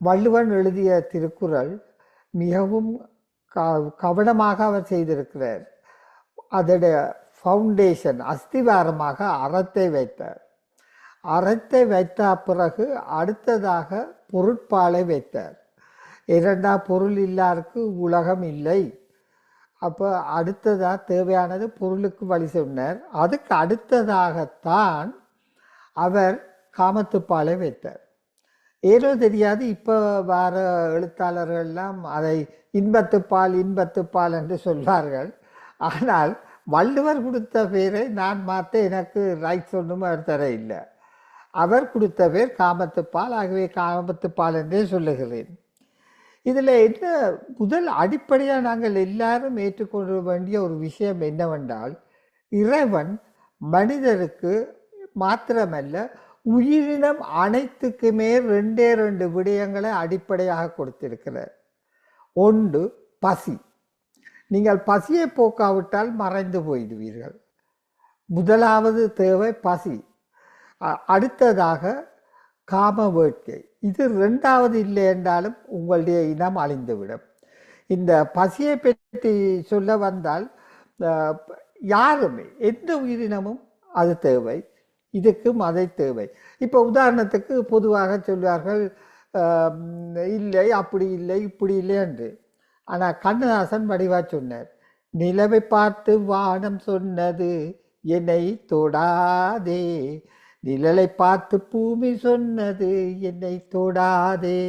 வள்ளுவன் எழுதிய திருக்குறள் மிகவும் கவனமாக அவர் செய்திருக்கிறார். அதோடைய ஃபவுண்டேஷன் அஸ்திவாரமாக அறத்தை வைத்தார். அறத்தை வைத்த பிறகு அடுத்ததாக பொருட்பாலை வைத்தார். இரண்டாம் பொருள் இல்லாருக்கு உலகம் இல்லை. அப்போ அடுத்ததாக தேவையானது பொருளுக்கு வழி சொன்னார். அதுக்கு அடுத்ததாகத்தான் அவர் காமத்துப்பாலை வைத்தார். ஏதோ தெரியாது, இப்போ வர எழுத்தாளர்கள்லாம் அதை இன்பத்துப்பால் என்று சொல்வார்கள். ஆனால் வள்ளுவர் கொடுத்த பேரை நான் மாற்ற எனக்கு ரைட்ஸ் ஒன்றும் அவர் தர இல்லை. அவர் கொடுத்த பேர் காமத்துப்பால். ஆகவே காமத்துப்பால் என்றே சொல்லுகிறேன். இதில் என்ன முதல் அடிப்படையாக நாங்கள் எல்லாரும் ஏற்றுக்கொள்ள வேண்டிய ஒரு விஷயம் என்னவென்றால், இறைவன் மனிதருக்கு மாத்திரமல்ல உயிரினம் அனைத்துக்குமே ரெண்டு விடயங்களை அடிப்படையாக கொடுத்திருக்கிறார். ஒன்று பசி. நீங்கள் பசியை போக்காவிட்டால் மறைந்து போயிடுவீர்கள். முதலாவது தேவை பசி. அடுத்ததாக காம வேட்கை. இது ரெண்டாவது இல்லை என்றாலும் உங்களுடைய இனம் அழிந்துவிடும். இந்த பசியை பற்றி சொல்ல வந்தால் யாருமே எந்த உயிரினமும் அது தேவை, இதுக்கும் அதை தேவை. இப்போ உதாரணத்துக்கு பொதுவாக சொல்வார்கள், இல்லை அப்படி இல்லை இப்படி இல்லை என்று. ஆனால் கண்ணதாசன் வடிவாக சொன்னார், நிலவை பார்த்து வானம் சொன்னது என்னை தொடாதே, நிழலை பார்த்து பூமி சொன்னது என்னை தொடாதே,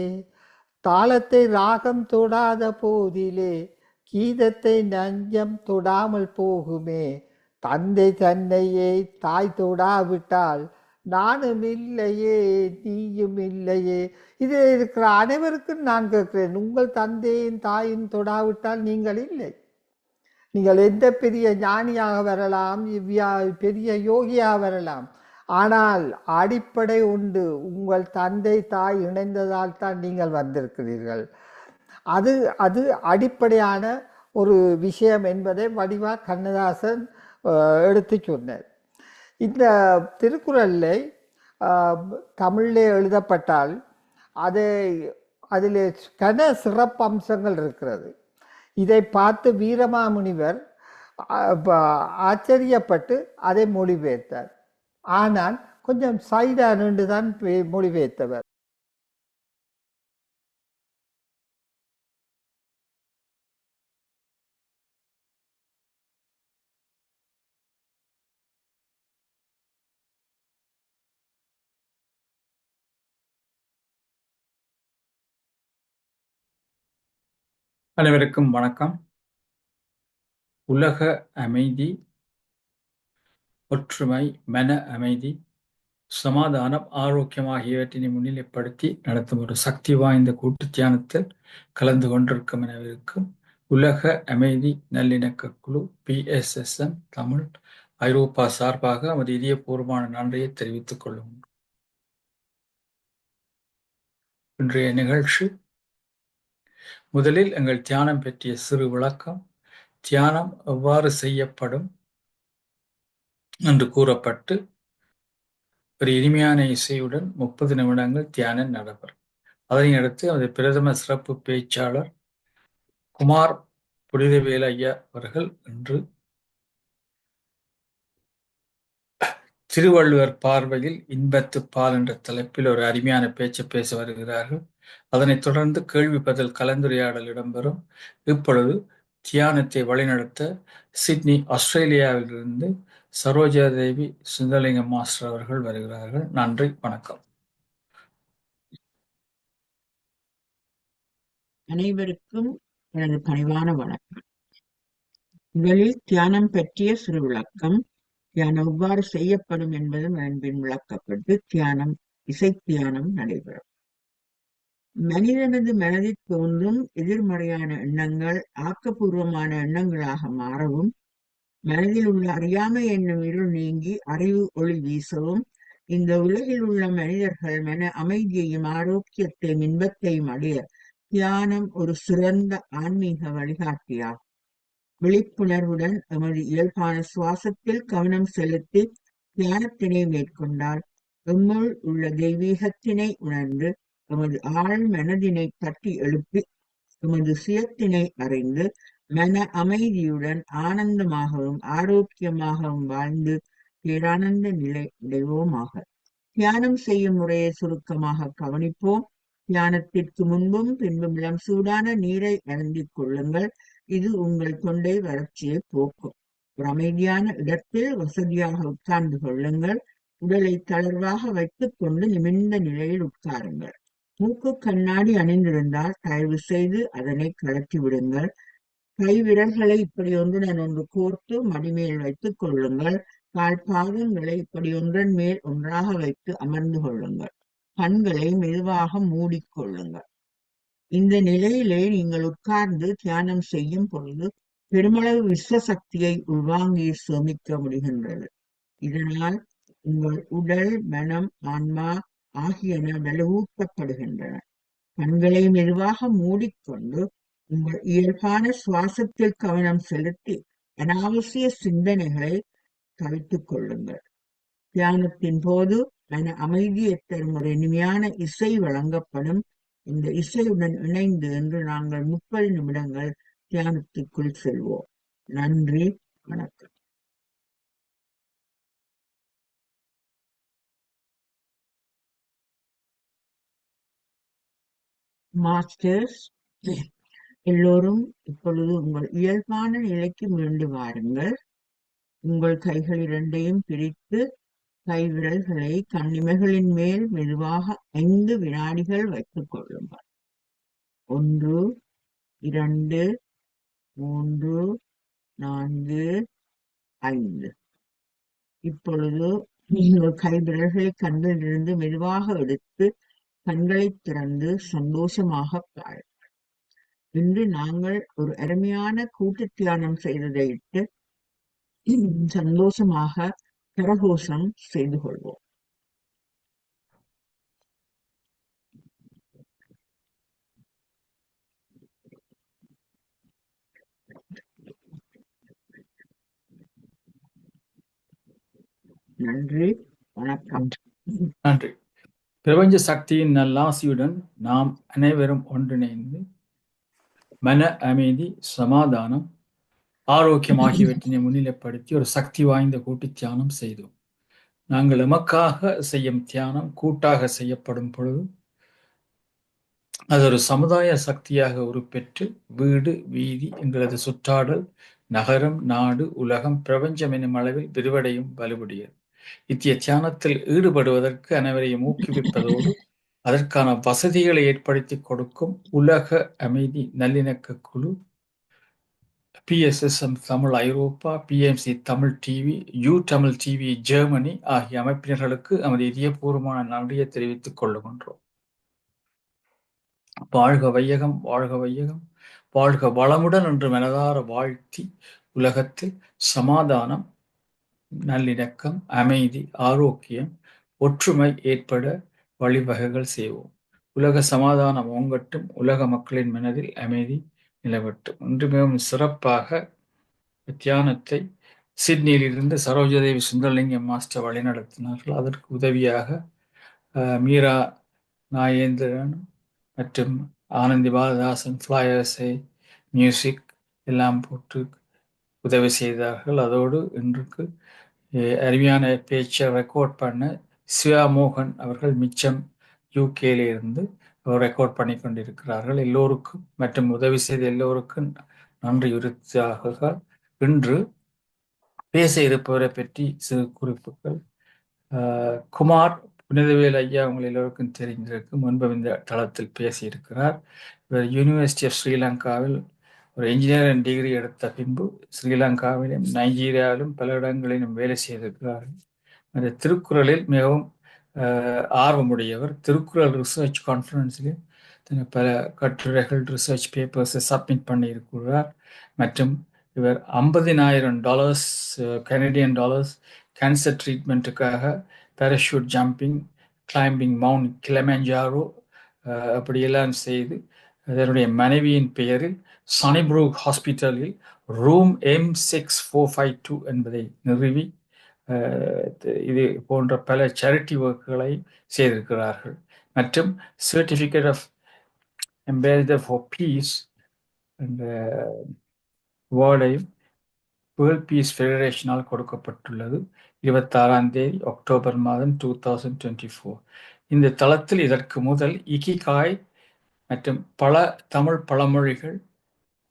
தாளத்தை ராகம் தொடாத போதிலே கீதத்தை நஞ்சம் தொடாமல் போகுமே, தந்தை தன்னையே தாய் தொடாவிட்டால் நானும் இல்லையே நீயும் இல்லையே. இதில் இருக்கிற அனைவருக்கும் நான் கேட்கிறேன், உங்கள் தந்தையின் தாயின் தொடாவிட்டால் நீங்கள் இல்லை. நீங்கள் எந்த பெரிய ஞானியாக வரலாம், பெரிய யோகியாக வரலாம், ஆனால் அடிப்படை உண்டு. உங்கள் தந்தை தாய் இணைந்ததால் தான் நீங்கள் வந்திருக்கிறீர்கள். அது அது அடிப்படையான ஒரு விஷயம் என்பதை வடிவா கண்ணதாசன் எடுத்து சொன்னார். இந்த திருக்குறளை தமிழிலே எழுதப்பட்டால் அதில் கன சிறப்பம்சங்கள் இருக்கிறது. இதை பார்த்து வீரமாமுனிவர் ஆச்சரியப்பட்டு அதை மொழிபெயர்த்தார். ஆனால் கொஞ்சம் சைடானு தான் மொழிபெயர்த்தவர். அனைவருக்கும் வணக்கம். உலக அமைதி, ஒற்றுமை, மன அமைதி, சமாதானம், ஆரோக்கியம் ஆகியவற்றினை முன்னிலைப்படுத்தி நடத்தும் ஒரு சக்தி வாய்ந்த கூட்டு தியானத்தில் கலந்து கொண்டிருக்கும் அனைவருக்கும் உலக அமைதி நல்லிணக்க குழு PSSM தமிழ் ஐரோப்பா சார்பாக நமது இதயபூர்வமான நன்றியை தெரிவித்துக் கொள்ளும். இன்றைய நிகழ்ச்சி முதலில் எங்கள் தியானம் பற்றிய சிறு விளக்கம், தியானம் எவ்வாறு செய்யப்படும் என்று கூறப்பட்டு ஒரு இனிமையான இசையுடன் 30 நிமிடங்கள் தியானம் நடைபெறும். அதனை அடுத்து அது பிரதம சிறப்பு பேச்சாளர் குமார் புனிதவேல் ஐயா அவர்கள் இன்று திருவள்ளுவர் பார்வையில் இன்பத்துப்பால் என்ற தலைப்பில் ஒரு அருமையான பேச்சு பேச வருகிறார்கள். அதனைத் தொடர்ந்து கேள்வி பதில் கலந்துரையாடல் இடம்பெறும். இப்பொழுது தியானத்தை வழிநடத்த சிட்னி ஆஸ்திரேலியாவிலிருந்து சரோஜா தேவி சுந்தரலிங்கம் மாஸ்டர் அவர்கள் வருகிறார்கள். நன்றி, வணக்கம். அனைவருக்கும் எனது பணிவான வணக்கம். முதலில் தியானம் பற்றிய சிறு விளக்கம். தியானம் எவ்வாறு செய்யப்படும் என்பது அன்பின் விளக்கப்பட்டு இசை தியானம் நடைபெறும். மனிதனது மனதில் தோன்றும் எதிர்மறையான எண்ணங்கள் ஆக்கப்பூர்வமான எண்ணங்களாக மாறவும், மனதில் உள்ள அறியாமை என்னும் இருள் நீங்கி அறிவு ஒளி வீசவும், இந்த உலகில் உள்ள மனிதர்கள் மன அமைதியையும் ஆரோக்கியத்தையும் இன்பத்தையும் அடைய தியானம் ஒரு சிறந்த ஆன்மீக வழிகாட்டியாகும். விழிப்புணர்வுடன் எமது இயல்பான சுவாசத்தில் கவனம் செலுத்தி தியானத்தினை மேற்கொண்டால் எம்முள் உள்ள தெய்வீகத்தினை உணர்ந்து எமது ஆழ் மனதினை தட்டி எழுப்பி எமது சுயத்தினை அறிந்து மன அமைதியுடன் ஆனந்தமாகவும் ஆரோக்கியமாகவும் வாழ்ந்து பேரானந்த நிலை அடைவோமாக. தியானம் செய்யும் முறையை சுருக்கமாக கவனிப்போம். தியானத்திற்கு முன்பும் பின்பும் இளம் சூடான நீரை அருந்திக் கொள்ளுங்கள். இது உங்கள் தொண்டை வறட்சியை போக்கும். ஒரு அமைதியான இடத்தில் வசதியாக உட்கார்ந்து கொள்ளுங்கள். உடலை தளர்வாக வைத்துக் கொண்டு நிமிர்ந்த நிலையில் உட்காருங்கள். மூக்கு கண்ணாடி அணிந்திருந்தால் தயவு செய்து அதனை கழற்றி விடுங்கள். கை விரல்களை இப்படி ஒன்றுடன் ஒன்று கோர்த்து மடிமேல் வைத்துக் கொள்ளுங்கள். கால் பாதங்களை இப்படி ஒன்றன் மேல் ஒன்றாக வைத்து அமர்ந்து கொள்ளுங்கள். கண்களை மெதுவாக மூடிக்கொள்ளுங்கள். இந்த நிலையிலே நீங்கள் உட்கார்ந்து தியானம் செய்யும் பொழுது பெருமளவு விஸ்வசக்தியை உள்வாங்கி சேமிக்க முடிகின்றது. இதனால் உங்கள் உடல், மனம், ஆன்மா ஆகியன வலுவூட்டப்படுகின்றன. கண்களை மெதுவாக மூடிக்கொண்டு உங்கள் இயல்பான சுவாசத்தில் கவனம் செலுத்தி அனாவசிய சிந்தனைகளை தவிர்த்துக் கொள்ளுங்கள். தியானத்தின் போது மன அமைதியை தரும் ஒரு இனிமையான இசை வழங்கப்படும். இந்த இசையுடன் இணைந்து இன்று நாங்கள் 30 நிமிடங்கள் தியானத்துக்குள் செல்வோம். நன்றி, வணக்கம். மாஸ்டர்ஸ், எல்லோரும் இப்பொழுது உங்கள் இயல்பான நிலைக்கு மீண்டு வாருங்கள். உங்கள் கைகள் இரண்டையும் பிரித்து கை விரல்களை கண்ணிமைகளின் மேல் மெதுவாக 5 வினாடிகள் வைத்துக் கொள்ளுங்கள். 1, 2, 3, 4, 5. இப்பொழுது நீங்கள் கை விரல்களை கண்களிலிருந்து மெதுவாக எடுத்து கண்களை திறந்து சந்தோஷமாக பாருங்கள். இன்று நாங்கள் ஒரு அருமையான கூட்டு தியானம் செய்ததை இட்டு சந்தோஷமாக கரகோஷம் செய்து கொள்வோம். நன்றி, வணக்கம். நன்றி. பிரபஞ்ச சக்தியின் நல்லாசியுடன் நாம் அனைவரும் ஒன்றிணைந்து மன அமைதி, சமாதானம், ஆரோக்கியம் ஆகியவற்றினை முன்னிலைப்படுத்தி ஒரு சக்தி வாய்ந்த கூட்டு தியானம் செய்தோம். நாங்கள் எமக்காக செய்யும் தியானம் கூட்டாக செய்யப்படும் பொழுது அது ஒரு சமுதாய சக்தியாக உருப்பெற்று வீடு, வீதி, எங்களது சுற்றாடல், நகரம், நாடு, உலகம், பிரபஞ்சம் எனும் அளவில் விரிவடையும் வலுவுடையது. இத்திய தியானத்தில் ஈடுபடுவதற்கு அனைவரையும் ஊக்குவிப்பதோடு அதற்கான வசதிகளை ஏற்படுத்தி கொடுக்கும் உலக அமைதி நல்லிணக்க குழு, PSSM தமிழ் ஐரோப்பா, PMC Tamil TV, Tamil TV Germany ஆகிய அமைப்பினர்களுக்கு நமது இதயபூர்வமான நன்றியை தெரிவித்துக் கொள்ளுகின்றோம். வாழ்க வையகம், வாழ்க வையகம், வாழ்க வளமுடன் என்று மனதார வாழ்த்தி உலகத்தில் சமாதானம், நல்லிணக்கம், அமைதி, ஆரோக்கியம், ஒற்றுமை ஏற்பட வழிவகைகள் செய்வோம். உலக சமாதானம் ஓங்கட்டும், உலக மக்களின் மனதில் அமைதி நிலவட்டும். இன்று மிகவும் சிறப்பாக தியானத்தை சிட்னியிலிருந்து சரோஜதேவி சுந்தரலிங்கம் மாஸ்டர் வழிநடத்தினார்கள். அதற்கு உதவியாக மீரா நாயேந்திரன் மற்றும் ஆனந்தி பாலதாசன் ஃப்ளையர்ஸை மியூசிக் எல்லாம் போட்டு உதவி செய்தார்கள். அதோடு இன்றைக்கு அருமையான பேச்சை ரெக்கார்ட் பண்ண சிவா மோகன் அவர்கள் மிச்சம் யூகேல இருந்து ரெக்கார்ட் பண்ணி கொண்டிருக்கிறார்கள். எல்லோருக்கும் மற்றும் உதவி செய்த எல்லோருக்கும் நன்றி உறுதியாக. இன்று பேச இருப்பவரை பற்றி சிறு குறிப்புகள். குமார் புனிதவேல் ஐயா உங்கள் எல்லோருக்கும் தெரிந்திருக்கும், முன்பு இந்த தளத்தில் பேசியிருக்கிறார். இவர் யூனிவர்சிட்டி ஆஃப் ஸ்ரீலங்காவில் ஒரு இன்ஜினியரிங் டிகிரி எடுத்த பின்பு ஸ்ரீலங்காவிலும் நைஜீரியாவிலும் பல இடங்களிலும் வேலை செய்திருக்கிறார்கள். அந்த திருக்குறளில் மிகவும் ஆர்வமுடையவர். திருக்குறள் ரிசர்ச் கான்ஃபரன்ஸில் பல கட்டுரைகள், ரிசர்ச் பேப்பர்ஸை சப்மிட் பண்ணியிருக்கிறார். மற்றும் இவர் $50,000 கனடியன் டாலர்ஸ் கேன்சர் ட்ரீட்மெண்ட்டுக்காக parachute jumping, climbing mount Kilimanjaro அப்படியெல்லாம் செய்து அதனுடைய மனைவியின் பெயரில் சனிப்ரூக் ஹாஸ்பிட்டலில் ரூம் M6452 என்பதை நிறுவி இது போன்ற பல சேரிட்டி ஒர்க்குகளை செய்திருக்கிறார்கள். மற்றும் certificate of ambassador for peace என்ற வேர்டையும் வேர்ல்ட் பீஸ் ஃபெடரேஷனால் கொடுக்கப்பட்டுள்ளது. 26ஆம் தேதி அக்டோபர் மாதம் 2024. இந்த தளத்தில் இதற்கு முதல் இகிகாய் மற்றும் பல தமிழ் பழமொழிகள்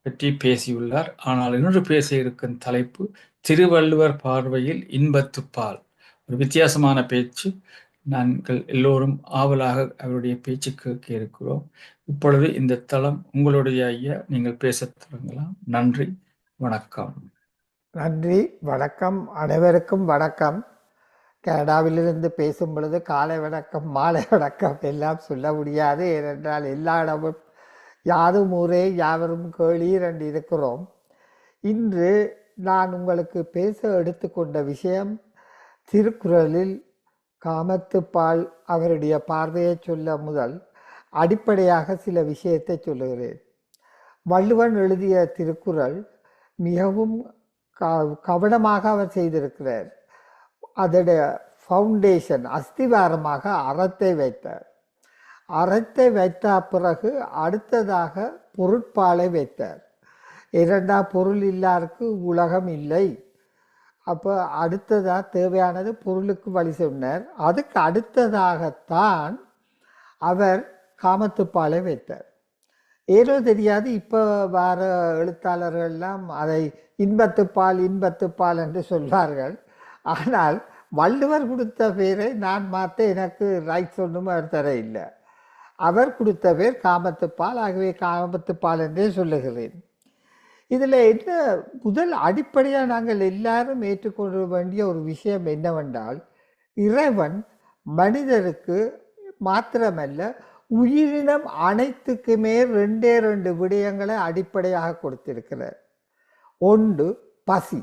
பற்றி பேசியுள்ளார். ஆனால் இன்று பேச இருக்கும் தலைப்பு திருவள்ளுவர் பார்வையில் இன்பத்துப்பால். ஒரு வித்தியாசமான பேச்சு. நாங்கள் எல்லோரும் ஆவலாக அவருடைய பேச்சு கேட்க இருக்கிறோம். இப்பொழுது இந்த தளம் உங்களுடைய ஐயா, நீங்கள் பேசத் தொடங்கலாம். நன்றி, வணக்கம். நன்றி, வணக்கம். அனைவருக்கும் வணக்கம். கனடாவிலிருந்து பேசும் பொழுது காலை வணக்கம், மாலை வணக்கம் எல்லாம் சொல்ல முடியாது. ஏனென்றால் எல்லா இடமும் யாதும் ஊரே யாவரும் கேளீர் என்று இருக்கிறோம். இன்று நான் உங்களுக்கு பேச எடுத்துக்கொண்ட விஷயம் திருக்குறளில் காமத்துப்பால் அவருடைய பார்வையை சொல்ல முதல் அடிப்படையாக சில விஷயத்தை சொல்லுகிறேன். வள்ளுவன் எழுதிய திருக்குறள் மிகவும் கவனமாக அவர் செய்திருக்கிறார். அதோடைய ஃபவுண்டேஷன் அஸ்திவாரமாக அறத்தை வைத்தார். அறத்தை வைத்த பிறகு அடுத்ததாக பொருட்பாலை வைத்தார். இரண்டாம் பொருள் இல்லாருக்கு உலகம் இல்லை. அப்போ அடுத்ததாக தேவையானது பொருளுக்கு வழி சொன்னார். அதுக்கு அடுத்ததாகத்தான் அவர் காமத்துப்பாலை வைத்தார். ஏதோ தெரியாது, இப்போ வர எழுத்தாளர்கள்லாம் அதை இன்பத்துப்பால் என்று சொல்வார்கள். ஆனால் வள்ளுவர் கொடுத்த பேரை நான் மாற்ற எனக்கு ரைட்ஸ் ஒன்றும் அவர் தர இல்லை. அவர் கொடுத்த பேர் காமத்துப்பால். ஆகவே காமத்துப்பால் என்றே சொல்லுகிறேன். இதில் என்ன முதல் அடிப்படையாக நாங்கள் எல்லாரும் ஏற்றுக்கொள்ள வேண்டிய ஒரு விஷயம் என்னவென்றால், இறைவன் மனிதருக்கு மாத்திரமல்ல உயிரினம் அனைத்துக்குமே ரெண்டு விடயங்களை அடிப்படையாக கொடுத்திருக்கிறார். ஒன்று பசி.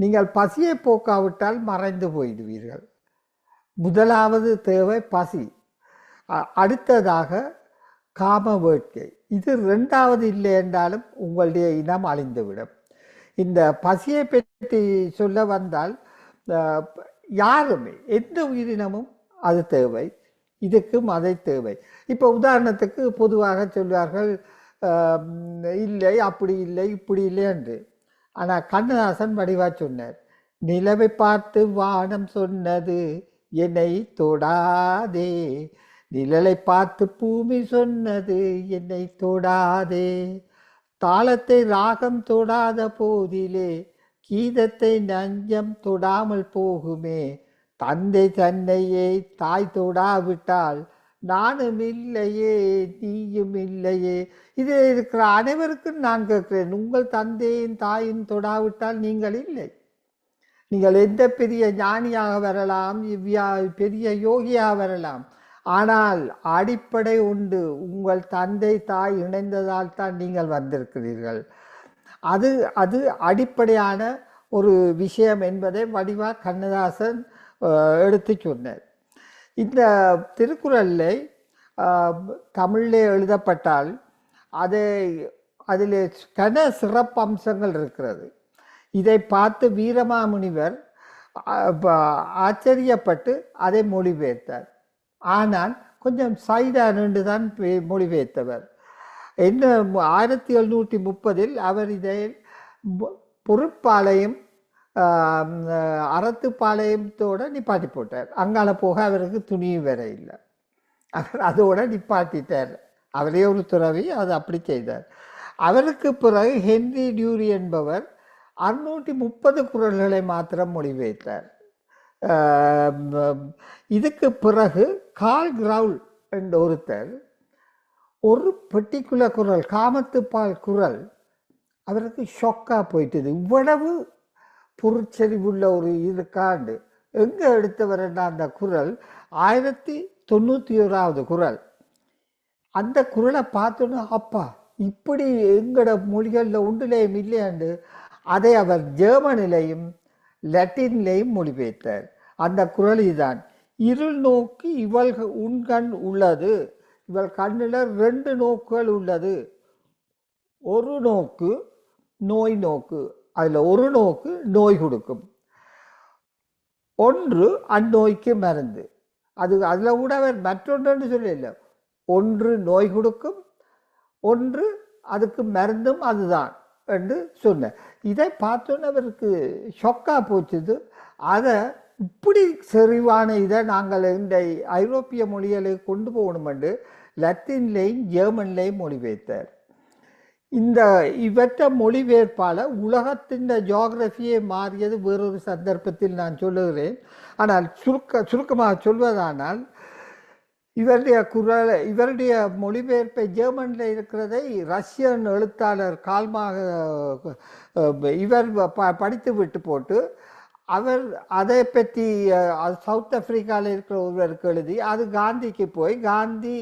நீங்கள் பசியை போக்காவிட்டால் மறைந்து போயிடுவீர்கள். முதலாவது தேவை பசி. அடுத்ததாக காம வேட்கை. இது ரெண்டாவது இல்லை என்றாலும் உங்களுடைய இனம் அழிந்துவிடும். இந்த பசியை பற்றி சொல்ல வந்தால் யாருமே எந்த உயிரினமும் அது தேவை, இதுக்கும் அதை தேவை. இப்போ உதாரணத்துக்கு பொதுவாக சொல்வார்கள், இல்லை அப்படி இல்லை இப்படி இல்லை என்று. ஆனால் கண்ணதாசன் வடிவா சொன்னார், நிலவை பார்த்து வானம் சொன்னது என்னை தொடாதே, நிழலை பார்த்து பூமி சொன்னது என்னை தொடாதே, தாளத்தை ராகம் தொடாத போதிலே கீதத்தை நஞ்சம் தொடாமல் போகுமே, தந்தை தன்னையே தாய் தொடாவிட்டால் நானும் இல்லையே நீயும் இல்லையே. இது இருக்கிற அனைவருக்கும் நான் கேட்கிறேன், உங்கள் தந்தையின் தாயும் தொடாவிட்டால் நீங்கள் இல்லை. நீங்கள் எந்த பெரிய ஞானியாக வரலாம், பெரிய யோகியாக வரலாம், ஆனால் அடிப்படை உண்டு. உங்கள் தந்தை தாய் இணைந்ததால் தான் நீங்கள் வந்திருக்கிறீர்கள். அது அடிப்படையான ஒரு விஷயம் என்பதை வடிவா கண்ணதாசன் எடுத்து சொன்னார். இந்த திருக்குறளை தமிழிலே எழுதப்பட்டால் அதில் கன சிறப்பம்சங்கள் இருக்கிறது. இதை பார்த்து வீரமாமுனிவர் ஆச்சரியப்பட்டு அதை மொழிபெயர்த்தார். ஆனால் கொஞ்சம் சைடானு தான் மொழிபெயர்த்தவர். என்ன 1730 அவர் இதை பொருட்பாலையும் அறத்துப்பாளையத்தோடு நிப்பாட்டி போட்டார். அங்கால போக அவருக்கு துணியும் வேற இல்லை. அவர் அதோட நிப்பாட்டிட்டார். அவரே ஒரு துறவி, அது அப்படி செய்தார். அவருக்கு பிறகு ஹென்றி டியூரி என்பவர் 630 குறள்களை மாத்திரம் மொழிபெயர்த்தார். இதுக்கு பிறகு கால் கிரவுல் என்ற ஒருத்தர் ஒரு பர்டிகுலர் குறள், காமத்துப்பால் குறள், அவருக்கு ஷொக்கா போயிட்டது. இவ்வளவு பொருட்செறிவுள்ள ஒரு இருக்காண்டு எங்கே எடுத்தவர்னா அந்த குறள் 1091வது குறள். அந்த குறளை பார்த்தோன்னு அப்பா இப்படி எங்கட மொழிகளில் ஒன்றிலேயும் இல்லையாண்டு அதை அவர் ஜெர்மனிலையும் லட்டின்லேயும் மொழிபெயர்த்தார். அந்த குறள் இதுதான், இருள் நோக்கி இவள் உண்கண் உள்ளது, இவள் கண்ணில் 2 நோக்குகள் உள்ளது, ஒரு நோக்கு நோய் நோக்கு, அதில் ஒரு நோக்கு நோய் கொடுக்கும், ஒன்று அந்நோய்க்கு மருந்து, அதில் கூட அவர் மற்றொன்று சொல்லல, ஒன்று நோய் கொடுக்கும், ஒன்று அதுக்கு மருந்தும் அதுதான் என்று சொன்னார். இதை பார்த்தோன்னு அவருக்கு ஷொக்கா போச்சுது. அதை இப்படி செறிவான இதை நாங்கள் இந்த ஐரோப்பிய மொழிகளை கொண்டு போகணும் என்று லத்தீன்லேயும் ஜெர்மன்லேயும் மொழிபெயர்த்தார். இவற்றை மொழிபெயர்ப்பால் உலகத்தின் ஜியோகிரபியே மாறியது வேறொரு சந்தர்ப்பத்தில் நான் சொல்லுகிறேன். ஆனால் சுருக்கமாக சொல்வதானால் இவருடைய மொழிபெயர்ப்பை ஜெர்மனில் இருக்கிறதை ரஷ்யன் எழுத்தாளர் கால்மாக இவர் படித்து விட்டு போட்டு அவர் அதை பற்றி சவுத் ஆப்பிரிக்காவில் இருக்கிற ஒருவருக்கு எழுதி அது காந்திக்கு போய் காந்தி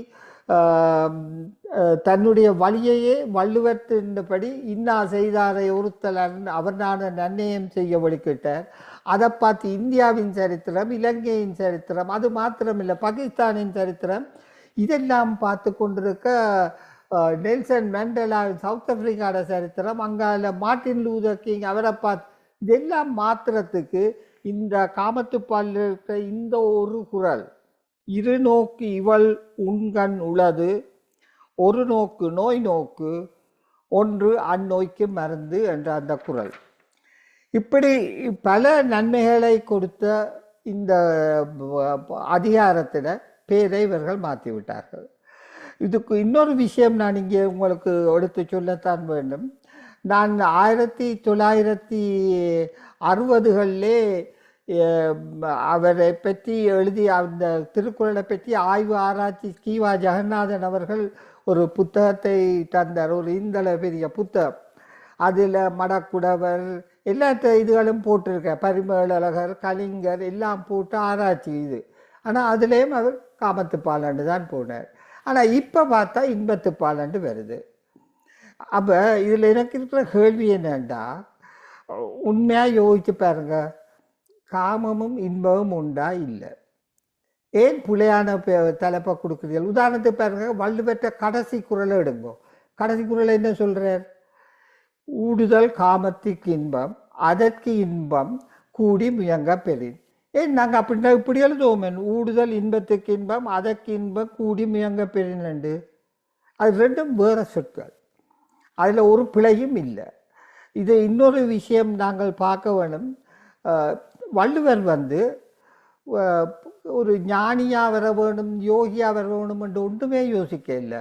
தன்னுடைய வழியையே வள்ளுவத்தின்படி இன்னா செய்தாரை ஒருத்தல் அவர்னான நன்னயம் செய்ய வழிகிட்டார். அதை பார்த்து இந்தியாவின் சரித்திரம், இலங்கையின் சரித்திரம், அது மாத்திரமில்லை பாகிஸ்தானின் சரித்திரம், இதெல்லாம் பார்த்து கொண்டிருக்க நெல்சன் மண்டேலாவின் சவுத் ஆப்பிரிக்காவோட சரித்திரம், அங்கால மார்ட்டின் லூதர் கிங் அவரை பார்த்து இதெல்லாம் மாத்திரத்துக்கு இந்த காமத்துப்பாலில் இருக்கிற இந்த ஒரு குறள், இரு நோக்கு இவள் உண்கண் உளது, ஒரு நோக்கு நோய் நோக்கு, ஒன்று அந்நோய்க்கு மருந்து என்ற அந்த குறள், இப்படி பல நன்மைகளை கொடுத்த இந்த அதிகாரத்தில் பேரை இவர்கள் மாற்றிவிட்டார்கள். இதுக்கு இன்னொரு விஷயம் நான் இங்கே உங்களுக்கு எடுத்து சொல்லத்தான் வேண்டும். நான் 1960களிலே அவரை பற்றி எழுதி அந்த திருக்குறளை பற்றி ஆய்வு ஆராய்ச்சி கீவா ஜெகநாதன் அவர்கள் ஒரு புத்தகத்தை தந்தார், ஒரு இந்தள பெரிய புத்தகம். அதில் மடக்குடவர் எல்லா இதுகளும் போட்டிருக்க, பரிமேலழகர், கலிங்கர் எல்லாம் போட்டு ஆராய்ச்சி இது. ஆனால் அதுலேயும் அவர் காமத்துப்பாலண்டு தான் போனார். ஆனால் இப்போ பார்த்தா இன்பத்துப்பாலண்டு வருது. அப்போ இதில் எனக்கு இருக்கிற கேள்வி என்னண்டா, உண்மையாக யோசிச்சு பாருங்க, காமமும் இன்பமும் உண்டா இல்லை? ஏன் புலையான தலைப்பை கொடுக்குறீர்கள்? உதாரணத்துக்கு பாருங்க, வள்ளுவற்ற கடைசி குறளை எடுங்கோ. கடைசி குறளை என்ன சொல்கிறார்? ஊடுதல் காமத்திற்கு இன்பம், அதற்கு இன்பம் கூடி முயங்க பெறின். ஏன் நாங்கள் அப்படின்னா இப்படி எழுதுவோமே, ஊடுதல் இன்பத்துக்கு இன்பம், அதற்கு இன்பம் கூடி முயங்க பெறினண்டு. அது ரெண்டும் வேறு சொற்கள், அதில் ஒரு பிழையும் இல்லை. இது இன்னொரு விஷயம் நாங்கள் பார்க்க வேணும். வள்ளுவர் ஒரு ஞானியாக வர வேணும், யோகியாக வர வேணும் என்று ஒன்றுமே யோசிக்க இல்லை.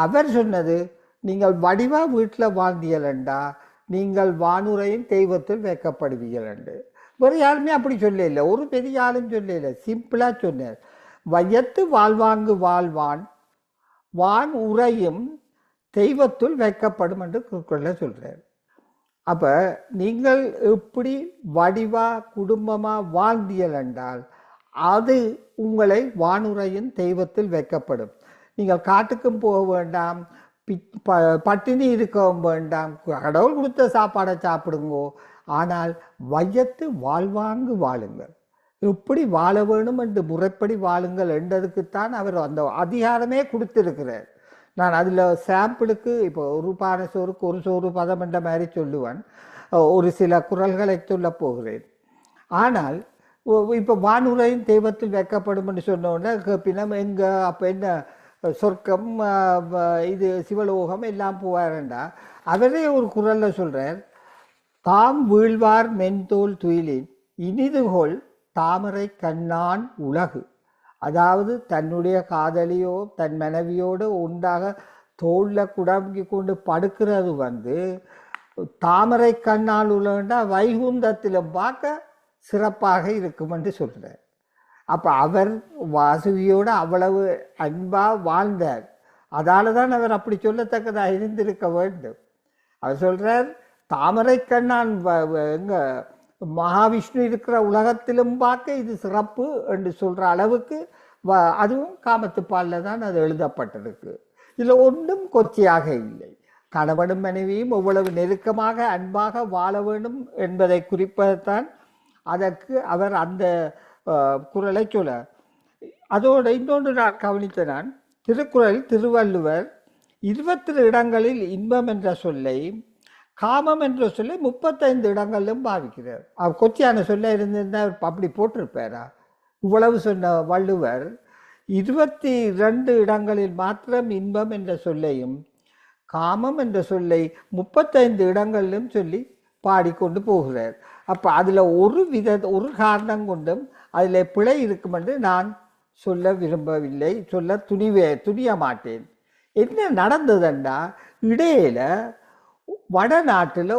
அவர் சொன்னது, நீங்கள் வடிவா வீட்டில் வாழ்ந்தியலண்டா நீங்கள் வானுரையின் தெய்வத்தில் வைக்கப்படுவீர்கள் என்று. வேறு யாருமே அப்படி சொல்லல, ஒரு பெரிய ஆளும் சொல்லல, சிம்பிளாக சொன்னார். வையத்து வாழ்வாங்கு வாழ்வான், வான் உரையும் தெய்வத்துள் வைக்கப்படும் என்று குறளை சொல்கிறார். அப்போ நீங்கள் எப்படி வடிவா குடும்பமாக வாழ்ந்தியல் என்றால் அது உங்களை வானுரையின் தெய்வத்தில் வைக்கப்படும். நீங்கள் காட்டுக்கும் போக வேண்டாம், பட்டினி இருக்கவும் வேண்டாம், கடவுள் கொடுத்த சாப்பாடை சாப்பிடுங்கோ. ஆனால் வையத்து வாழ்வாங்கு வாழுங்கள், எப்படி வாழ வேணும் என்று முறைப்படி வாழுங்கள் என்றதுக்குத்தான் அவர் அந்த அதிகாரமே கொடுத்திருக்கிறார். நான் அதில் சாம்பிளுக்கு இப்போ ஒரு பானை சோறுக்கு ஒரு சோறு பதம் என்ற மாதிரி சொல்லுவேன், ஒரு சில குறள்களை சொல்ல போகிறேன். ஆனால் இப்போ வானுரையின் தெய்வத்தில் வைக்கப்படும் என்று சொன்னோடனே பின்னம் எங்கே அப்போ என்ன சொர்க்கம் இது சிவலோகம் எல்லாம் போவார்ண்டா, அவரே ஒரு குறளில் சொல்கிறார், தாம் வீழ்வார் மென்தோல் துயிலின் இனிதுகொள் தாமரை கண்ணான் உலகு. அதாவது தன்னுடைய காதலியோ தன் மனைவியோடு உண்டாக தோளில் குடம்பி கொண்டு படுக்கிறது தாமரை கண்ணால் உலகண்டா வைகுந்தத்திலும் பார்க்க சிறப்பாக இருக்கும் என்று சொல்கிறார். அப்போ அவர் வாசுகியோடு அவ்வளவு அன்பாக வாழ்ந்தார், அதால தான் அவர் அப்படி சொல்லத்தக்கதாக இருந்திருக்க வேண்டும். அவர் சொல்கிறார், தாமரை கண்ணான் எங்க மகாவிஷ்ணு இருக்கிற உலகத்திலும் பார்க்க இது சிறப்பு என்று சொல்கிற அளவுக்கு அதுவும் காமத்துப்பாலில் தான் அது எழுதப்பட்டிருக்கு. இதில் ஒன்றும் கொச்சையாக இல்லை. கணவனும் மனைவியும் எவ்வளவு நெருக்கமாக அன்பாக வாழ வேண்டும் என்பதை குறிப்பதுதான் அதற்கு அவர் அந்த குறளை சொல்ல. அதோடு இன்னொன்று நான் கவனித்த, நான் திருக்குறள் திருவள்ளுவர் 20 இடங்களில் இன்பம் என்ற சொல்லை காமம் என்ற சொல்லை 35 இடங்களிலும் பாவிக்கிறார். அவர் கொச்சியான சொல்ல இருந்திருந்தால் அப்படி போட்டிருப்பாரா? இவ்வளவு சொன்ன வள்ளுவர் 22 இடங்களில் மாத்திரம் இன்பம் என்ற சொல்லையும் காமம் என்ற சொல்லை 35 இடங்களிலும் சொல்லி பாடிக்கொண்டு போகிறார். அப்போ அதில் ஒரு காரணம் கொண்டும் அதில் பிழை இருக்கும் என்று நான் சொல்ல விரும்பவில்லை, சொல்ல துணிய மாட்டேன். என்ன நடந்ததுண்டா, இடையில வடநாட்டில்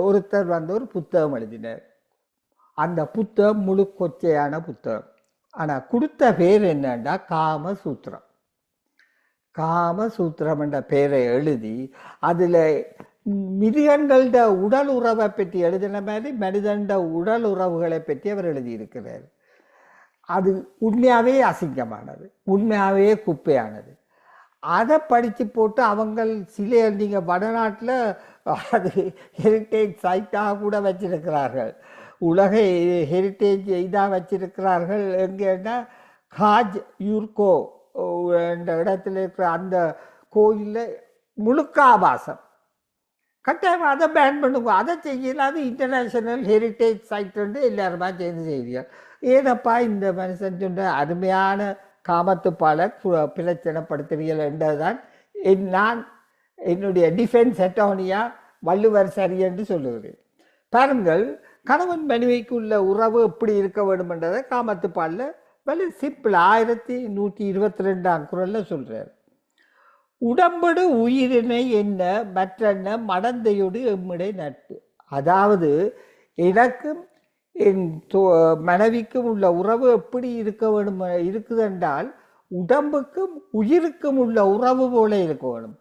ஒருத்தர் ஒரு புத்தகம் எழுதினார். அந்த புத்தகம் முழு கொச்சையான புத்தகம். ஆனால் கொடுத்த பேர் என்னன்னா காமசூத்திரம். காமசூத்திரம் என்ற பெயரை எழுதி அதில் மிருகங்களோட உடல் உறவை பற்றி எழுதின மாதிரி மனிதண்ட உடல் உறவுகளை பற்றி அவர் எழுதியிருக்கிறார். அது உண்மையாகவே அசிங்கமானது, உண்மையாகவே குப்பையானது. அதை படித்து போட்டு சில நீங்கள் வடநாட்டில் அது ஹெரிட்டேஜ் சைட்டாக கூட வச்சிருக்கிறார்கள், உலக ஹெரிட்டேஜ் இதாக வச்சிருக்கிறார்கள். எங்கன்னா காஜ் யூர்கோ என்ற இடத்துல இருக்கிற அந்த கோயிலில் முழுக்க ஆபாசம். கட்டாயம் அதை பேன் பண்ணுங்க. அதை செய்யலாது இன்டர்நேஷனல் ஹெரிட்டேஜ் சைட்டு எல்லாருமா சேர்ந்து செய்தியார். ஏனப்பா இந்த மனுஷன் சொன்ன அருமையான காமத்துப்பால பிரச்சனைப்படுத்துறீர்கள் என்றதுதான் நான் என்னுடைய டிஃபென்ஸ் அட்டோர்னியா வள்ளுவர் சரி என்று சொல்லுகிறேன். பாருங்கள், கணவன் மனைவிக்குள்ள உறவு எப்படி இருக்க வேண்டும் என்றதை காமத்துப்பாலில் வெரி சிம்பிள் 1122ஆம் குறளில் சொல்கிறார். உடம்படு உயிரினை என்ன மற்றென்ன மடந்தையோடு எம்முடைய நட்பு. அதாவது எனக்கும் என் மனைவிக்கும் உள்ள உறவு எப்படி இருக்க வேணும் இருக்குதென்றால் உடம்புக்கும் உயிருக்கும் உள்ள உறவு போல இருக்க வேணும்.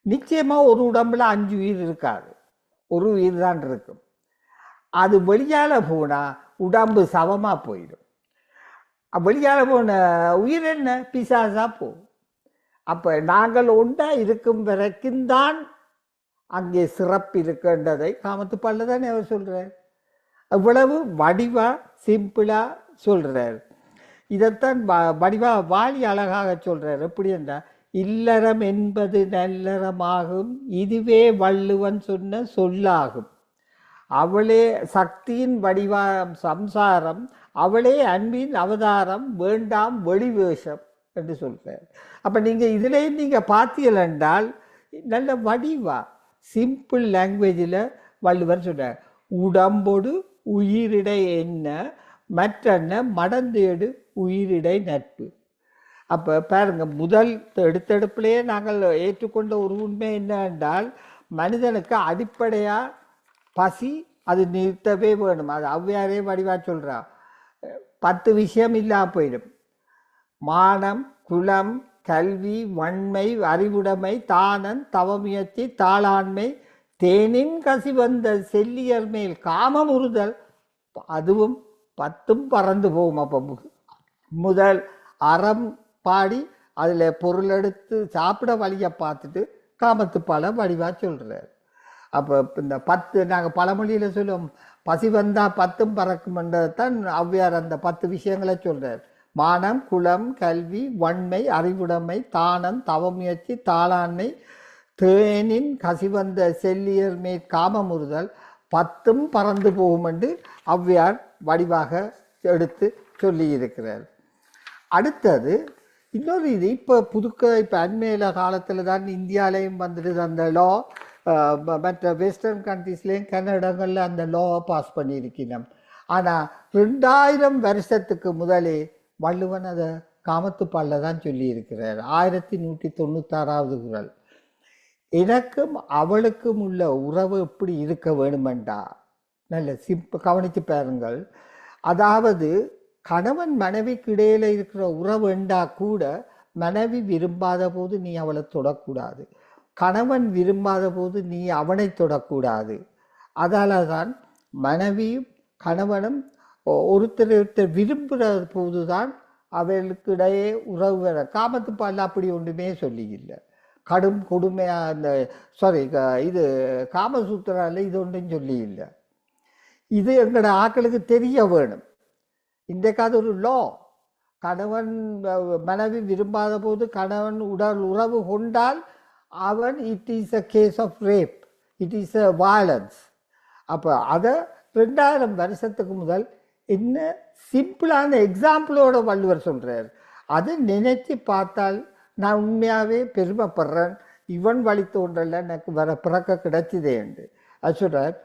நிச்சயமாக ஒரு உடம்புல 5 உயிர் இருக்காது, ஒரு உயிர் தான் இருக்கும். அது வெளியால் போனால் உடம்பு சவமாக போயிடும். வெளியால் போன உயிர் என்ன பிசாசா போகும். அப்போ நாங்கள் ஒன்றா இருக்கும் வரைக்கும் தான் அங்கே சிறப்பு இருக்கின்றதை காமத்துப்பாலில் தானே அவர் சொல்கிறார். அவ்வளவு வடிவா சிம்பிளா சொல்றார். இதைத்தான் வடிவா வாலி அழகாக சொல்றார். எப்படி என்றால், இல்லறம் என்பது நல்லறமாகும், இதுவே வள்ளுவன் சொன்ன சொல்லாகும். அவளே சக்தியின் வடிவாம் சம்சாரம், அவளே அன்பின் அவதாரம், வேண்டாம் வெளிவேஷம் என்று சொல்றார். அப்ப நீங்க இதுல நீங்க பார்த்தீர்கள் என்றால் நல்ல வடிவா சிம்பிள் லாங்குவேஜில் வள்ளுவர் சொல்றார். உடம்போடு உயிரிடை என்ன மற்றென்ன மடந்தேடு உயிரிடை நட்பு. அப்போ பாருங்க, முதல் எடுத்தெடுப்பிலேயே நாங்கள் ஏற்றுக்கொண்ட ஒரு உண்மை என்ன என்றால், மனிதனுக்கு அடிப்படையாக பசி அது நிறுத்தவே வேணும். அது ஔவையாரே வடிவா சொல்றா. 10 விஷயம் இல்லாமல் போயிடும். மானம், குலம், கல்வி, வன்மை, அறிவுடைமை, தானன், தவமுயற்சி, தாளாண்மை, தேனின் கசிவந்த செல்லியர் மேல் காமம் உறுதல், அதுவும் 10 பறந்து போகும். அப்போ முதல் அறம் பாடி அதில் பொருள் எடுத்து சாப்பிட வழியை பார்த்துட்டு காமத்துப்பால வடிவா சொல்கிறார். அப்போ இந்த 10 நாங்கள் பழமொழியில் சொல்லுவோம், பசி வந்தால் 10 பறக்கும்ன்றதான் ஔவையார் அந்த 10 விஷயங்களை சொல்கிறார். மானம், குலம், கல்வி, வன்மை, அறிவுடைமை, தானம், தவமுயற்சி, தாளாண்மை, தேனின் கசிவந்த செல்லியர் மேற் காமமுறுதல், 10 பறந்து போகும் என்று ஔவையார் வடிவாக எடுத்து சொல்லி இருக்கிறார். அடுத்தது இன்னொரு இது, இப்போ இப்போ அண்மையில காலத்தில் தான் இந்தியாவிலையும் வந்துடுது அந்த லா. மற்ற வெஸ்டர்ன் கண்ட்ரீஸ்லேயும் கன்னடங்களில் அந்த லாவை பாஸ் பண்ணியிருக்கிறோம். ஆனால் 2000 வருஷத்துக்கு முதலே வள்ளுவன் அதை காமத்துப்பாலில் தான் சொல்லி இருக்கிறார். 1196ஆவது குறள். எனக்கும் அவளுக்கும் உள்ள உறவு எப்படி இருக்க வேணுமெண்டா நல்ல கவனித்து பாருங்கள். அதாவது கணவன் மனைவிக்கு இடையில இருக்கிற உறவு என்றா கூட மனைவி விரும்பாத போது நீ அவளை தொடக்கூடாது, கணவன் விரும்பாத போது நீ அவனை தொடக்கூடாது. அதால தான் மனைவியும் கணவனும் ஒருத்தர் விரும்புகிற போதுதான் அவர்களுக்கு இடையே உறவு வர. காமத்துப்பாலில் அப்படி ஒன்றுமே சொல்லி இல்லை. கடும் கொடுமையாக அந்த இது காமசூத்திரால இது ஒன்றும் சொல்லி இல்லை. இது எங்களோட ஆட்களுக்கு தெரிய வேணும். இன்றைக்காவது ஒரு லா, கணவன் மனைவி விரும்பாத போது கணவன் உடல் உறவு கொண்டால் அவன் it is a case of rape, it is a violence. அப்போ அதை 2000 வருஷத்துக்கு முதல் என்ன சிம்பிளான எக்ஸாம்பிளோட வள்ளுவர் சொல்றார். அதை நினைச்சு பார்த்தால் நான் உண்மையாவே பெருமைப்படுறேன். இவன் வழி தோன்றல எனக்கு வர பிறக்க கிடைச்சதே என்று அது சொல்றார்.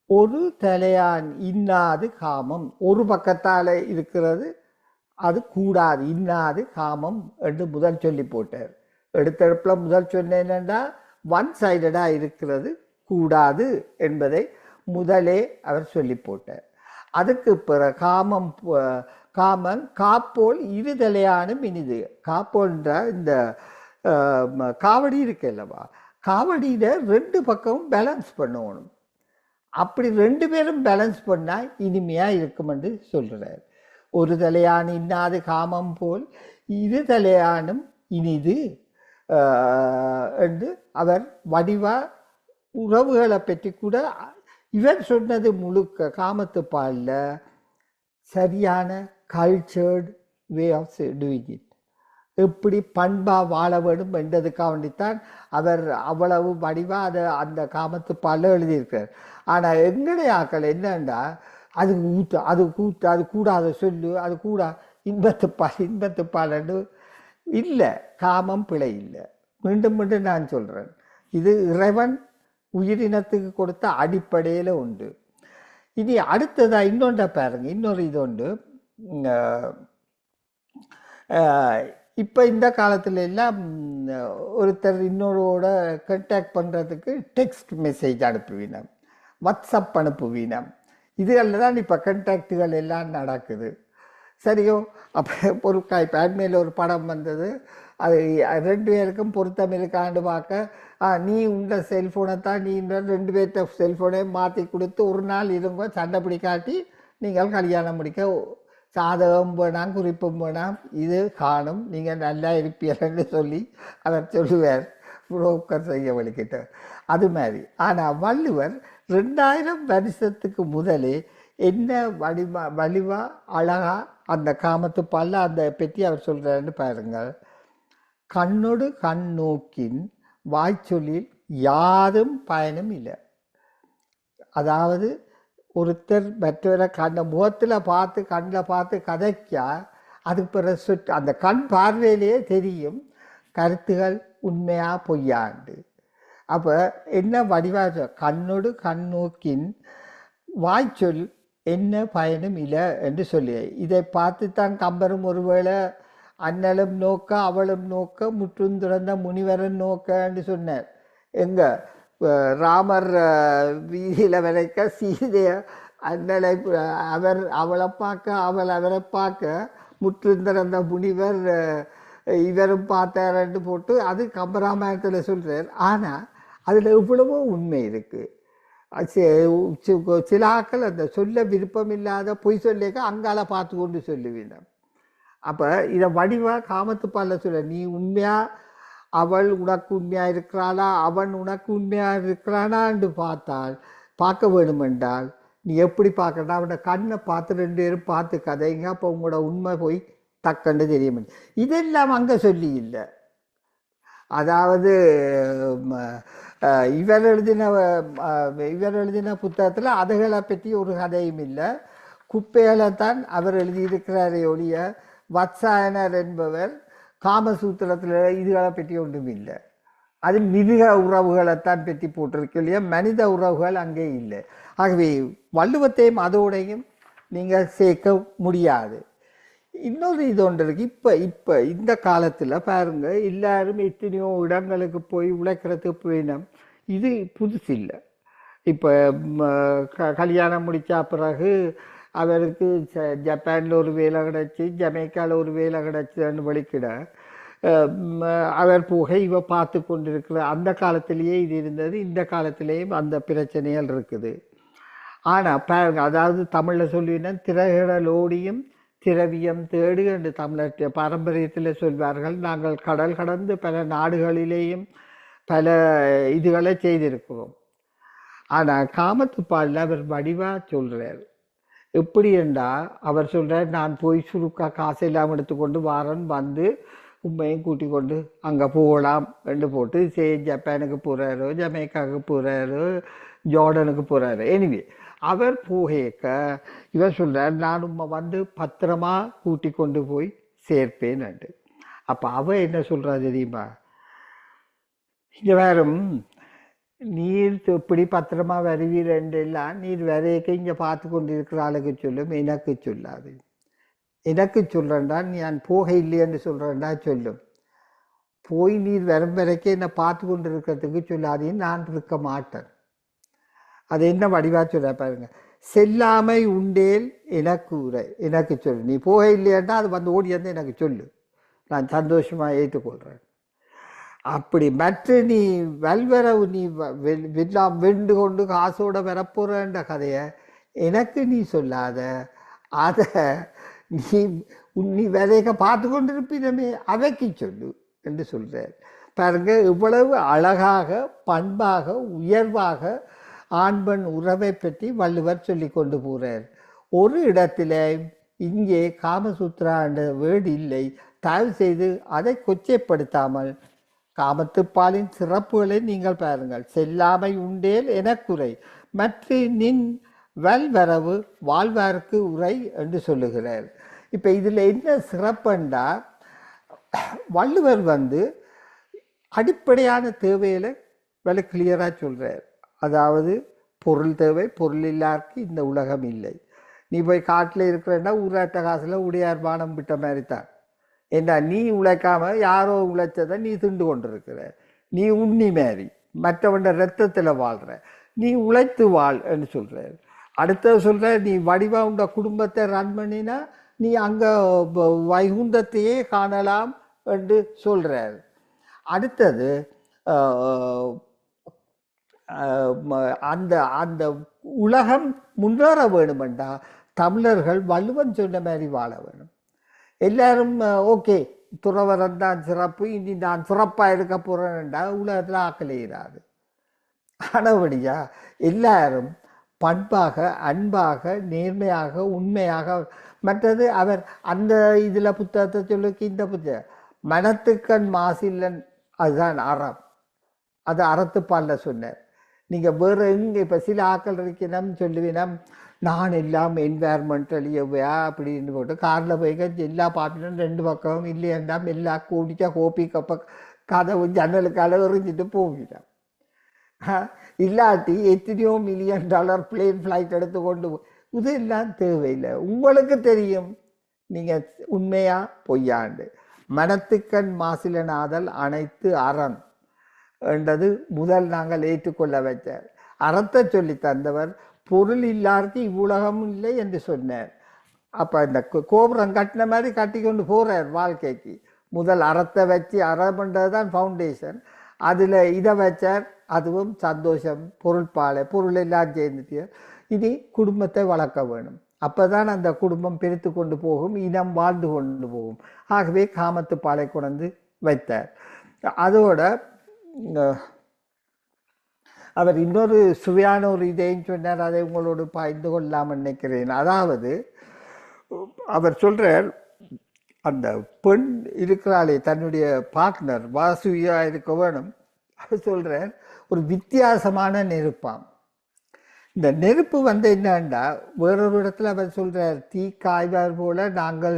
ஒரு தலையான் இன்னாது காமம், ஒரு பக்கத்தால இருக்கிறது அது கூடாது, இன்னாது காமம் என்று முதல் சொல்லி போட்டார். எடுத்தடுப்புல முதல் சொன்னேன்னா ஒன் சைடடா இருக்கிறது கூடாது என்பதை முதலே அவர் சொல்லி போட்டார். அதுக்கு பிற காமன் காப்போல் இருதலையானும் இனிது. காப்போல்ன்ற இந்த காவடி இருக்கு அல்லவா, காவடியில 2 பக்கமும் பேலன்ஸ் பண்ணணும். அப்படி 2 பேரும் பேலன்ஸ் பண்ணா இனிமையா இருக்கும் என்று சொல்றார். ஒரு தலையான் இன்னாது காமம் போல் இரு தலையானும் இனிது என்று அவர் வடிவா உறவுகளை பற்றி கூட இவர் சொன்னது முழுக்க காமத்து பால்ல சரியான cultured way of doing it, எப்படி பண்பா வாழ வேண்டும் என்றதுக்காக வேண்டித்தான் அவர் அவ்வளவு வடிவா அதை அந்த காமத்து பால்ல எழுதியிருக்கார். ஆனா எங்களுடைய ஆக்கள் என்னண்டா அது அது கூடாத சொல்லு, அது கூடா இன்பத்துப்பால் இல்லை. காமம் பிழை இல்லை. மீண்டும் மீண்டும் நான் சொல்றேன், இது இறைவன் உயிரினத்துக்கு கொடுத்த அடிப்படையில உண்டு. இனி அடுத்ததா இன்னொன்ற பாருங்க, இன்னொரு இது உண்டு. இப்போ இந்த காலத்துல எல்லாம் ஒருத்தர் இன்னொருவோட கண்டாக்ட் பண்றதுக்கு டெக்ஸ்ட் மெசேஜ் அனுப்புவீனம், வாட்ஸ்அப் அனுப்புவீனம். இதுகளில் தான் இப்போ கண்டாக்டுகள் எல்லாம் நடக்குது. சரியோ? அப்போ ஒரு பேட்மையில் ஒரு படம் வந்தது, அது 2 பேருக்கும் பொருத்தம் இருக்காண்டு பார்க்க நீ உண்ட செல்ஃபோனை தான் நீ 2 பேர்த்த செல்ஃபோனை மாற்றி கொடுத்து ஒரு நாள் இருங்க, சண்டை பிடிக்காட்டி நீங்கள் கல்யாணம் முடிக்க சாதகம் வேணாம் குறிப்பும் வேணாம், இது காணும், நீங்கள் நல்லா இருப்பீர்கள்னு சொல்லி அவர் சொல்லுவார் புரோக்கர் செய்ய வலிக்கிட்ட. அது மாதிரி. ஆனால் வள்ளுவர் 2000 வருஷத்துக்கு முதலே என்ன வலிவா அழகா அந்த காமத்து பால்ல அந்த பற்றி அவர் சொல்றாருன்னு பாருங்கள். கண்ணொடு கண் நோக்கின் வாய்ச்சொல்லில் யாதும் பயனும் இல்லை. அதாவது ஒருத்தர் மற்றவரை முகத்தில் பார்த்து கண்ணில் பார்த்து கதைக்கா, அதுக்கு பிறகு அந்த கண் பார்வையிலேயே தெரியும் கருத்துகள் உண்மையா பொய்யாண்டு. அப்போ என்ன வடிவா கண்ணொடு கண் நோக்கின் வாய்ச்சொல் என்ன பயனும் இல்லை என்று சொல்லி, இதை பார்த்துத்தான் கம்பரும் ஒருவேளை அண்ணலும் நோக்க அவளும் நோக்க முற்றும் துறந்த முனிவரன் நோக்க என்று சொன்னார். எங்க ராமர் வீதியில வரைக்க சீதைய அண்ணலை அவளை பார்க்க அவள் அவரை பார்க்க முற்றும் திறந்த முனிவர் இவரும் பார்த்தாரன்னு போட்டு அது கம்பராமாயணத்தில் சொல்றார். ஆனால் அதில் எவ்வளவோ உண்மை இருக்கு. சில ஆக்கள் அந்த சொல்ல விருப்பம் இல்லாத பொய் சொல்லிக்க அங்கால பார்த்து கொண்டு சொல்லுவீங்க. அப்போ இதை வடிவா காமத்து பால்ல சொல்ல, நீ உண்மையா அவள் உனக்கு உண்மையா இருக்கிறாளா அவன் உனக்கு உண்மையா இருக்கிறானான்னு பார்க்க வேணுமென்றால் நீ எப்படி பார்க்கறா, அவனோட கண்ணை பார்த்து 2 பேரும் பார்த்து கதைங்க, அப்போ உங்களோட உண்மை போய் தக்கண்டு தெரிய முடியும். இதெல்லாம் அங்கே சொல்லி இல்லை. அதாவது இவர் எழுதின புத்தகத்தில் அதுகளை பற்றி ஒரு கதையும் இல்லை. குப்பைகளை தான் அவர் எழுதியிருக்கிறாரே ஒழிய வத்சாயனர் என்பவர் காமசூத்திரத்தில் இதுகளை பற்றி ஒன்றும் இல்லை. அது மிருக உறவுகளைத்தான் பற்றி போட்டிருக்கு இல்லையா, மனித உறவுகள் அங்கே இல்லை. ஆகவே வள்ளுவத்தையும் அதோடையும் நீங்கள் சேர்க்க முடியாது. இன்னொரு இது ஒன்று இருக்கு. இப்போ இந்த காலத்தில் பாருங்க, எல்லாரும் எத்தனையோ இடங்களுக்கு போய் உழைக்கிறதுக்கு போயினோம். இது புதுசு இல்லை. இப்போ கல்யாணம் முடித்த பிறகு அவருக்கு ஜப்பானில் ஒரு வேலை கிடச்சி, ஜமைக்காவில் ஒரு வேலை கிடச்சின்னு வலிக்கிட அவர் போக இவ பார்த்து கொண்டிருக்கிற அந்த காலத்திலேயே இது இருந்தது. இந்த காலத்திலேயும் அந்த பிரச்சனைகள் இருக்குது. ஆனால் பாருங்க, அதாவது தமிழில் சொல்லினா திரைகளோடியும் திரவியம் தேடு என்று தமிழர் பாரம்பரியத்தில் சொல்வார்கள். நாங்கள் கடல் கடந்து பல நாடுகளிலேயும் பல இதுகளை செய்திருக்கிறோம். ஆனால் காமத்து பாலில் அவர் வடிவாக சொல்கிறார். எப்படி என்றால் அவர் சொல்கிறார், நான் போய் சுருக்கா காசு எல்லாம் எடுத்துக்கொண்டு வாரன் வந்து உண்மையும் கூட்டிக் கொண்டு அங்கே போகலாம் என்று போட்டு ஜப்பானுக்கு போகிறாரோ, ஜமைக்காவுக்கு போகிறாரோ, ஜோர்டனுக்கு போகிறாரு. எனிவே அவர் போகேக்க இவர் சொல்றார், நான் உம்மை வந்து பத்திரமா கூட்டி கொண்டு போய் சேர்ப்பேன். அப்ப அவ என்ன சொல்றா தெரியுமா, இங்க வேறும் நீர் இப்படி பத்திரமா வருவீர் எல்லாம் நீர் வரையக்க இங்க பார்த்து கொண்டு இருக்கிற ஆளுக்கு சொல்லும், எனக்கு சொல்லாது. எனக்கு சொல்றேன்டா, நான் போக இல்லையென்று சொல்றேன்டா சொல்லும். போய் நீர் வரும் வரைக்கும் என்னை பார்த்து கொண்டு இருக்கிறதுக்கு சொல்லாதேன்னு நான் இருக்க மாட்டேன். அது என்ன வடிவா சொல்ல பாருங்க, செல்லாமை உண்டேல் எனக்கு உரை, எனக்கு சொல்லு. நீ போக இல்லையாண்டா அது வந்து ஓடி வந்து எனக்கு சொல்லு, நான் சந்தோஷமா ஏற்றுக்கொள்றேன். அப்படி மற்ற நீ வல்வரவு நீ வெல்லாம் வெண்டு கொண்டு காசோட வரப்போறன்ற கதையை எனக்கு நீ சொல்லாத. அதை நீ நீ விதைக்க பார்த்து கொண்டு இருப்பினமே அவைக்கு சொல்லு என்று சொல்றார். பாருங்க, இவ்வளவு அழகாக பண்பாக உயர்வாக ஆண் பெண் உறவை பற்றி வள்ளுவர் சொல்லி கொண்டு போறார். ஒரு இடத்துல இங்கே காமசூத்ரா என்ற வேர்டு இல்லை. தயவு செய்து அதை கொச்சைப்படுத்தாமல் காமத்துப்பாலின் சிறப்புகளை நீங்கள் பாருங்கள். செல்லாமை உண்டேல் எனக்குரை, மற்ற நின் வல்வரவு வாழ்வார்க்கு உரை என்று சொல்லுகிறார். இப்ப இதுல என்ன சிறப்புண்டா, வள்ளுவர் வந்து அடிப்படையான தேவையில வேலை கிளியரா சொல்றார். அதாவது பொருள் தேவை, பொருள் இல்லாருக்கு இந்த உலகம் இல்லை. நீ போய் காட்டில் இருக்கிறன்னா ஊராட்ட காசுல உடையார் பானம் விட்ட மாதிரி தான். ஏன்னா நீ உழைக்காம யாரோ உழைச்சதை நீ திண்டு கொண்டிருக்கிற, நீ உண்ணி மாறி மற்றவண்ட ரத்தத்துல வாழ்ற, நீ உழைத்து வாழ் என்று சொல்றாரு. அடுத்தது சொல்ற, நீ வடிவா உண்ட குடும்பத்தை ரன் பண்ணினா நீ அங்க வைகுந்தத்தையே காணலாம் என்று சொல்றாரு. அடுத்தது அந்த அந்த உலகம் முன்னேற வேணுமெண்டா தமிழர்கள் வள்ளுவன் சொன்ன மாதிரி வாழ வேணும். எல்லாரும் ஓகே துறவரம் தான் சிறப்பு, இனி நான் சிறப்பாக இருக்க போறேன்டா உலகத்தில் ஆக்கலையிறாது. ஆனபடியா எல்லாரும் பண்பாக அன்பாக நேர்மையாக உண்மையாக. மற்றது அவர் அந்த இதில் புத்தகத்தை சொல்லுக்கு இந்த புத்தகம் மனத்துக்கண் மாசில்லன், அதுதான் அறம். அது அறத்துப்பாலில் சொன்னார். நீங்கள் வேறு எங்கே இப்போ சில ஆக்கள் இருக்கணும் சொல்லுவினம், நான் எல்லாம் என்வாயர்மெண்டலியா அப்படின்னு போட்டு காரில் போய் எல்லா பார்த்துட்டு 2 பக்கமும் இல்லையெல்லாம் எல்லா கூட்டிட்டா கோப்பி கப்ப கதவு ஜன்னலுக்கால எறிஞ்சிட்டு போகிறான். இல்லாட்டி எத்தனையோ $1,000,000 பிளேன் ஃப்ளைட் எடுத்து கொண்டு இதெல்லாம் தேவையில்லை. உங்களுக்கு தெரியும் நீங்கள் உண்மையா பொய்யாண்டு. மனத்துக்கண் மாசிலனாதல் அனைத்து அறம் என்றது முதல் நாங்கள் ஏற்றுக்கொள்ள வச்சார். அறத்தை சொல்லி தந்தவர் பொருள் இல்லாருக்கு இவ்வுலகம் இல்லை என்று சொன்னார். அப்போ இந்த கோபுரம் கட்டின மாதிரி கட்டி கொண்டு போகிறார் வாழ்க்கைக்கு. முதல் அறத்தை வச்சு, அறம் பண்ணுறது தான் ஃபவுண்டேஷன். அதில் இதை வச்சார், அதுவும் சந்தோஷம், பொருட்பாலை பொருள் எல்லாம் சேர்ந்துட்டு இனி குடும்பத்தை வளர்க்க வேணும். அப்போ தான் அந்த குடும்பம் பிரித்து கொண்டு போகும், இனம் வாழ்ந்து கொண்டு போகும். ஆகவே காமத்து பாலை கொண்டு வைத்தார். அதோட அவர் இன்னொரு சுவையான ஒரு இதையும் சொன்னார், அதை உங்களோடு பகிர்ந்து கொள்ளாமல் நினைக்கிறேன். அதாவது அவர் சொல்றார், அந்த பெண் இருக்கிறாளே தன்னுடைய பார்ட்னர் வாசுவியா இருக்க வேணும். அவர் சொல்றார், ஒரு வித்தியாசமான நெருப்பாம். இந்த நெருப்பு வந்து என்னண்டா, வேறொரு இடத்துல அவர் சொல்றார், தீ காய்வார் போல நாங்கள்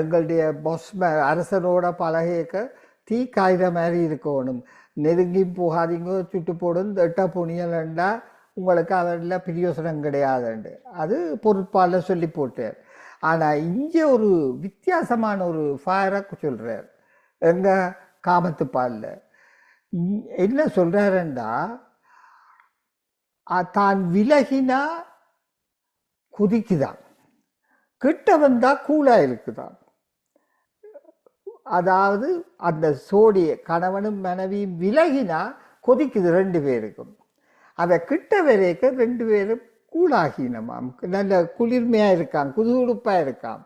எங்களுடைய பொஸ் அரசனோட பழகிக்க தீ காய்கிற மாதிரி இருக்கணும், நெருங்கி போகாதீங்க, சுட்டு போடும், எட்ட புனியலண்டா உங்களுக்கு அவரில் பிரயோசனம் கிடையாதுண்டு. அது பொருட்பாலில் சொல்லி போட்டார். ஆனால் இங்கே ஒரு வித்தியாசமான ஒரு ஃபயரை சொல்கிறார் எங்கள் காமத்து பாலில். என்ன சொல்கிறாருண்டா, தான் விலகினா குதிக்குதான், கிட்ட வந்தால் கூலாக இருக்குதான். அதாவது அந்த சோடிய கணவனும் மனைவியும் விலகினா கொதிக்குது 2 பேருக்கும். அதை கிட்ட வரைக்கும் 2 பேரும் கூலாகினமாம், நல்ல குளிர்மையாக இருக்கான், குதுகுடுப்பாக இருக்கான்.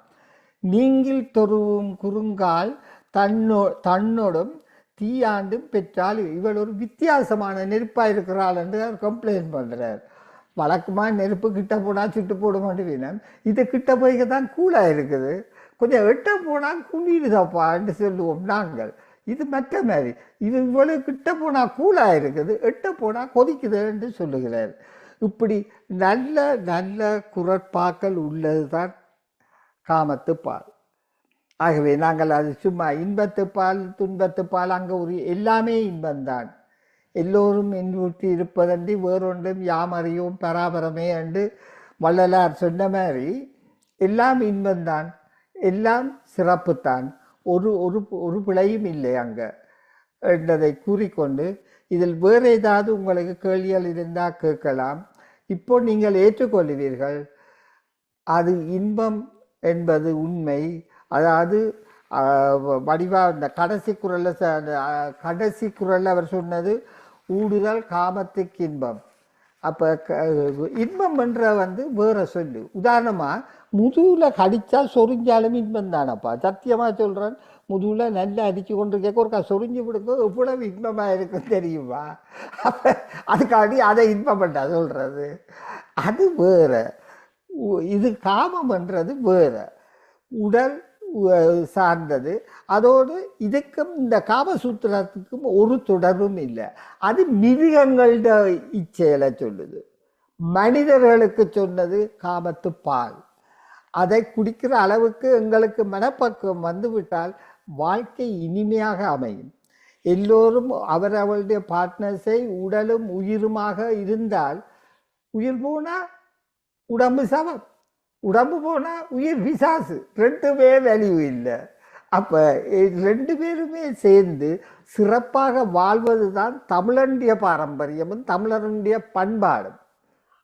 நீங்கள் தொருவும் குறுங்கால் தன்னோடும் தீயாண்டும் பெற்றால் இவள் ஒரு வித்தியாசமான நெருப்பாக இருக்கிறாள் என்று அவர் கம்ப்ளைண்ட் பண்ணுறார். வழக்கமாக நெருப்பு கிட்ட போனால் சுட்டு போட மாட்டேன், இது கிட்ட போய்க்க தான் கூலாக இருக்குது, கொஞ்சம் எட்ட போனால் குளிருதாப்பான்னு சொல்லுவோம் நாங்கள். இது மற்ற மாதிரி, இது இவ்வளவு கிட்ட போனால் கூலாக இருக்குது, எட்ட போனால் கொதிக்குது என்று சொல்லுகிறார். இப்படி நல்ல நல்ல குரட்பாக்கள் உள்ளதுதான் காமத்து பால். ஆகவே நாங்கள் அது சும்மா இன்பத்து பால் துன்பத்து பால் அங்கே ஒரு எல்லாமே இன்பந்தான். எல்லோரும் இன்புற்றி இருப்பதன்றி வேறொன்றும் யாம் அறியோம் பராபரமே என்று வள்ளலார் சொன்ன மாதிரி எல்லாம் இன்பந்தான், எல்லாம் சிறப்புத்தான், ஒரு ஒரு ஒரு பிழையும் இல்லை அங்கே என்றதை கூறிக்கொண்டு, இதில் வேறு ஏதாவது உங்களுக்கு கேள்விகள் இருந்தால் கேட்கலாம். இப்போ நீங்கள் ஏற்றுக்கொள்வீர்கள், அது இன்பம் என்பது உண்மை. அதாவது வடிவா இந்த கடைசி குரல்ல அவர் சொன்னது ஊடுதல் காமத்துக்கு இன்பம். அப்போ இன்பம் என்ற வேற சொல்லு. உதாரணமாக முதுகில் கடித்தால் சொரிஞ்சாலும் இன்பம் தானப்பா, சத்தியமாக சொல்கிறேன். முதுகில் நல்லா அடித்து கொண்டு கேட்க ஒருக்கா சொரிஞ்சு விடுங்க, எவ்வளவு இன்பமாக இருக்கும் தெரியுமா? அப்போ அதுக்காண்டி அதை இன்பம் பண்ணா சொல்கிறது அது வேற. இது காமம்ன்றது வேற, உடல் சார்ந்தது. அதோடு இதுக்கும் இந்த காமசூத்திரத்துக்கும் ஒரு தொடர்பும் இல்லை. அது மிருகங்களோட இச்செயலை சொல்லுது. மனிதர்களுக்கு சொன்னது காமத்து பால். அதை குடிக்கிற அளவுக்கு எங்களுக்கு மனப்பக்குவம் வந்துவிட்டால் வாழ்க்கை இனிமையாக அமையும். எல்லோரும் அவரவருடைய பார்ட்னர்ஸை உடலும் உயிருமாக இருந்தால், உயிர் போனால் உடம்பு சமம், உடம்பு போனால் உயிர் பிசாசு, ரெண்டுமே வேல்யூ இல்லை. அப்போ ரெண்டு பேருமே சேர்ந்து சிறப்பாக வாழ்வது தான் தமிழனுடைய பாரம்பரியமும் தமிழனுடைய பண்பாடும்.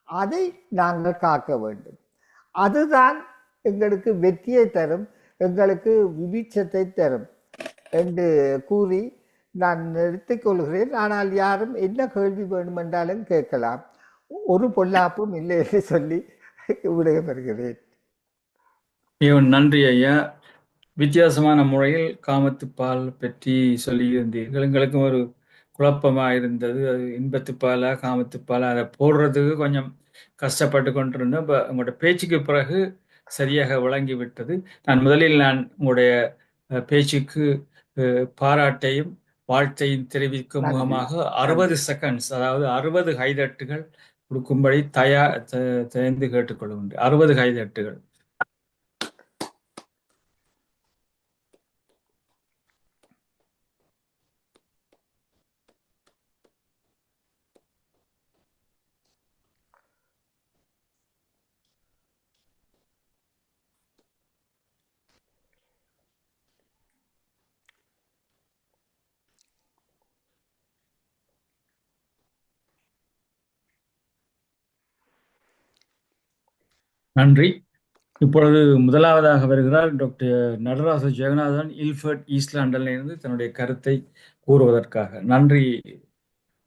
அதை நாங்கள் காக்க வேண்டும். அதுதான் எங்களுக்கு வெற்றியை தரும், எங்களுக்கு விபீட்சத்தை தரும் என்று கூறி நான் நிறுத்திக் கொள்கிறேன். ஆனால் யாரும் என்ன கேள்வி வேண்டுமென்றாலும் கேட்கலாம், ஒரு பொல்லாப்பும் இல்லை என்று சொல்லி விடைபெறுகிறேன். நன்றி ஐயா. வித்தியாசமான முறையில் காமத்து பால் பற்றி சொல்லியிருந்தீர்கள். எங்களுக்கும் ஒரு குழப்பமாக இருந்தது, அது இன்பத்து பாலா காமத்து பாலா, அதை போடுறதுக்கு கொஞ்சம் கஷ்டப்பட்டு கொண்டிருந்தோம். இப்போ உங்களோட பேச்சுக்கு பிறகு சரியாக விளங்கி விட்டது. முதலில் உங்களுடைய பேச்சுக்கு பாராட்டையும் வாழ்த்தையும் தெரிவிக்கும் முகமாக 60 செகண்ட்ஸ், அதாவது 60 கைதட்டுகள் கொடுக்கும்படி தயந்து கேட்டுக்கொள்ளும். 60 கைதட்டுகள். நன்றி. இப்பொழுது முதலாவதாக வருகிறார் doctor Nataraja Jeganathan, Ilford east இருந்து தன்னுடைய கருத்தை கூறுவதற்காக. நன்றி.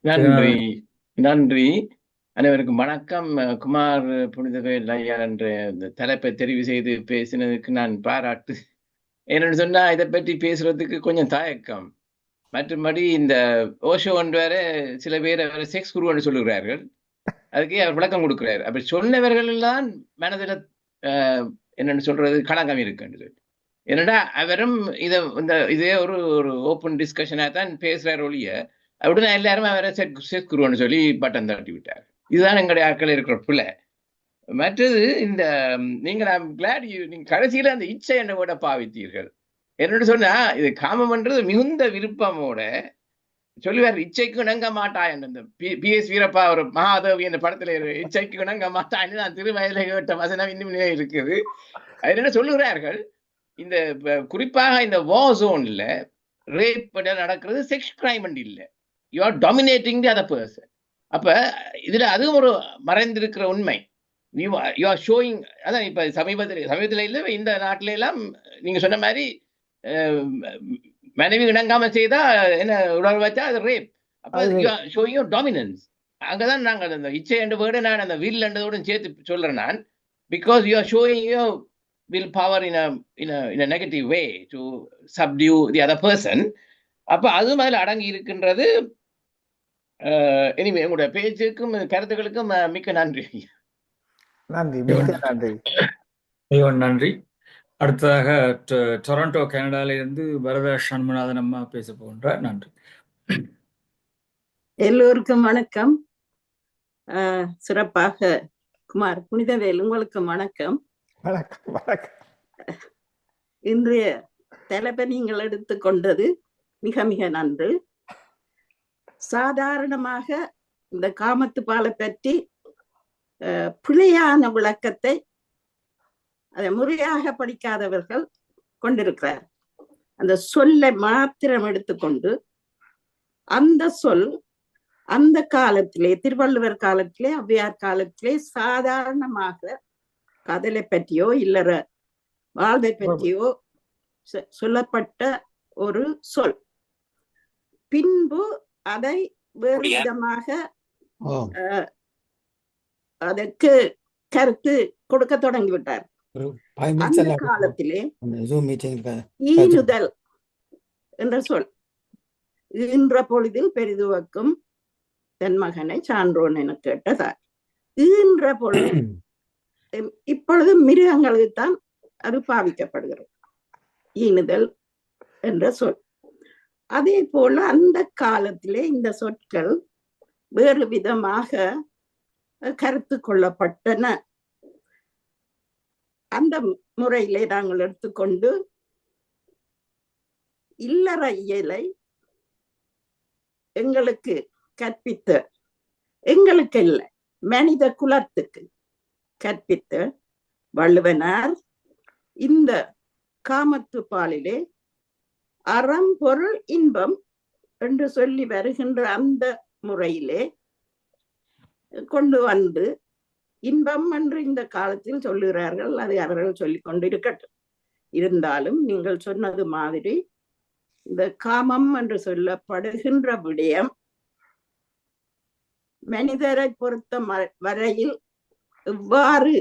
நன்றி நன்றி. அனைவருக்கும் வணக்கம். குமார் புனிதவேல் ஐயா என்ற இந்த தலைப்பை தெரிவு செய்து பேசினதுக்கு நான் பாராட்டு. என்னன்னு சொன்னா, இதை பற்றி பேசுறதுக்கு கொஞ்சம் தயக்கம். மற்றபடி இந்த ஓஷோ வேற சில பேர் செக்ஸ் குருன்னு சொல்லுகிறார்கள், அதுக்கு அவர் விளக்கம் கொடுக்கிறார். அப்படி சொன்னவர்கள் எல்லாம் மனதில் என்னன்னு சொல்றது களங்கம் இருக்குன்னு சொல்லி, என்னடா அவரும் இதே ஒரு ஓப்பன் டிஸ்கஷனாக தான் பேசுறாரு ஒழிய, அப்படின்னா எல்லாரும் அவரை செக்ஸ் குருன்னு சொல்லி பட்டம் தட்டி விட்டார். இதுதான் எங்களுடைய ஆட்கள் இருக்கிற பிள்ளை. மற்றது இந்த நீங்கள் நீங்க கடைசியில அந்த இச்சை என்ற விட பாவித்தீர்கள். என்னோட சொன்னா, இது காமம்ன்றது மிகுந்த விருப்பமோட சொல்லுவார், இச்சைக்கு இணங்க மாட்டா என்ற பி.எஸ். வீரப்பா ஒரு மகாதேவி என்ற படத்துல இச்சைக்கு இணங்க மாட்டான்னு நான் திருவயலை கேட்ட வசனம் இன்னும் இருக்குது. அது என்ன சொல்லுகிறார்கள், இந்த குறிப்பாக இந்த வார் ஜோன்ல ரேப் நடக்கிறது செக்ஸ் கிரைம் இல்லை, you are dominating the other person. அப்ப இதுல அதுவும் ஒரு மறைந்திருக்கிற உண்மை. You are showing. அதான் இப்ப சமீபத்தில் இல்லை, இந்த நாட்டில எல்லாம் நீங்க சொன்ன மாதிரி மனைவி இணங்காம செய்தா என்ன உடல் வச்சா அது ரேப். அப்ப you are showing your dominance. அங்கதான் நாங்கள் அந்த இச்சை என்ற வேர்டு நான் அந்த வில் என்றதோடு சேர்த்து சொல்றேன் நான். Because you are showing your will power in a negative way to subdue the other person. அப்ப அதுவும் அதில் அடங்கி இருக்கின்றது. எனிவே உங்களுடைய பேச்சுக்கும் கருத்துக்களுக்கும் மிக்க நன்றி. நன்றி, மிக்க நன்றி. நன்றி. அடுத்ததாக டொரண்டோ கனடால இருந்து வரதா சண்முகநாதன் அம்மா பேச போகின்றார். நன்றி. எல்லோருக்கும் வணக்கம். சிறப்பாக குமார் புனிதவேல் உங்களுக்கு வணக்கம். வணக்கம் வணக்கம். இன்றைய தலைப்பை நீங்கள் எடுத்துக்கொண்டது மிக மிக நன்று. சாதாரணமாக இந்த காமத்து பாலை பற்றி பிழையான விளக்கத்தை அதை முறையாக படிக்காதவர்கள் கொண்டிருக்கிறார். அந்த சொல்லை மாத்திரம் எடுத்துக்கொண்டு அந்த சொல் அந்த காலத்திலே, திருவள்ளுவர் காலத்திலே, ஔவையார் காலத்திலே சாதாரணமாக காதலை பற்றியோ இல்லற வாழ்வை பற்றியோ சொல்லப்பட்ட ஒரு சொல். பின்பு அதை வேறு விதமாக அதற்கு கருத்து கொடுக்க தொடங்கிவிட்டார். அந்த காலத்திலே ஈனுதல் என்ற சொல், ஈன்ற பொழுதில் பெரிதுவக்கும் தன் மகனை சான்றோன் என கேட்டதார். ஈன்ற பொழுது இப்பொழுது மிருகங்களுக்குத்தான் அது பாவிக்கப்படுகிறது, ஈனுதல் என்ற சொல். அதே போல அந்த காலத்திலே இந்த சொற்கள் வேறு விதமாக கருத்து கொள்ளப்பட்டன. அந்த முறையிலே நாங்கள் எடுத்துக்கொண்டு இல்லற இயலை எங்களுக்கு கற்பித்த, எங்களுக்கு இல்லை மனித குலத்துக்கு கற்பித்த வள்ளுவனார் இந்த காமத்து பாலிலே அறம் பொருள் இன்பம் என்று சொல்லி வருகின்ற அந்த முறையிலே கொண்டு வந்து இன்பம் என்று இந்த காலத்தில் சொல்லுகிறார்கள். அது அவர்கள் சொல்லிக் கொண்டு இருக்கட்டும். இருந்தாலும் நீங்கள் சொன்னது மாதிரி இந்த காமம் என்று சொல்லப்படுகின்ற விடயம் மனிதரை பொறுத்த வரையில் எவ்வாறு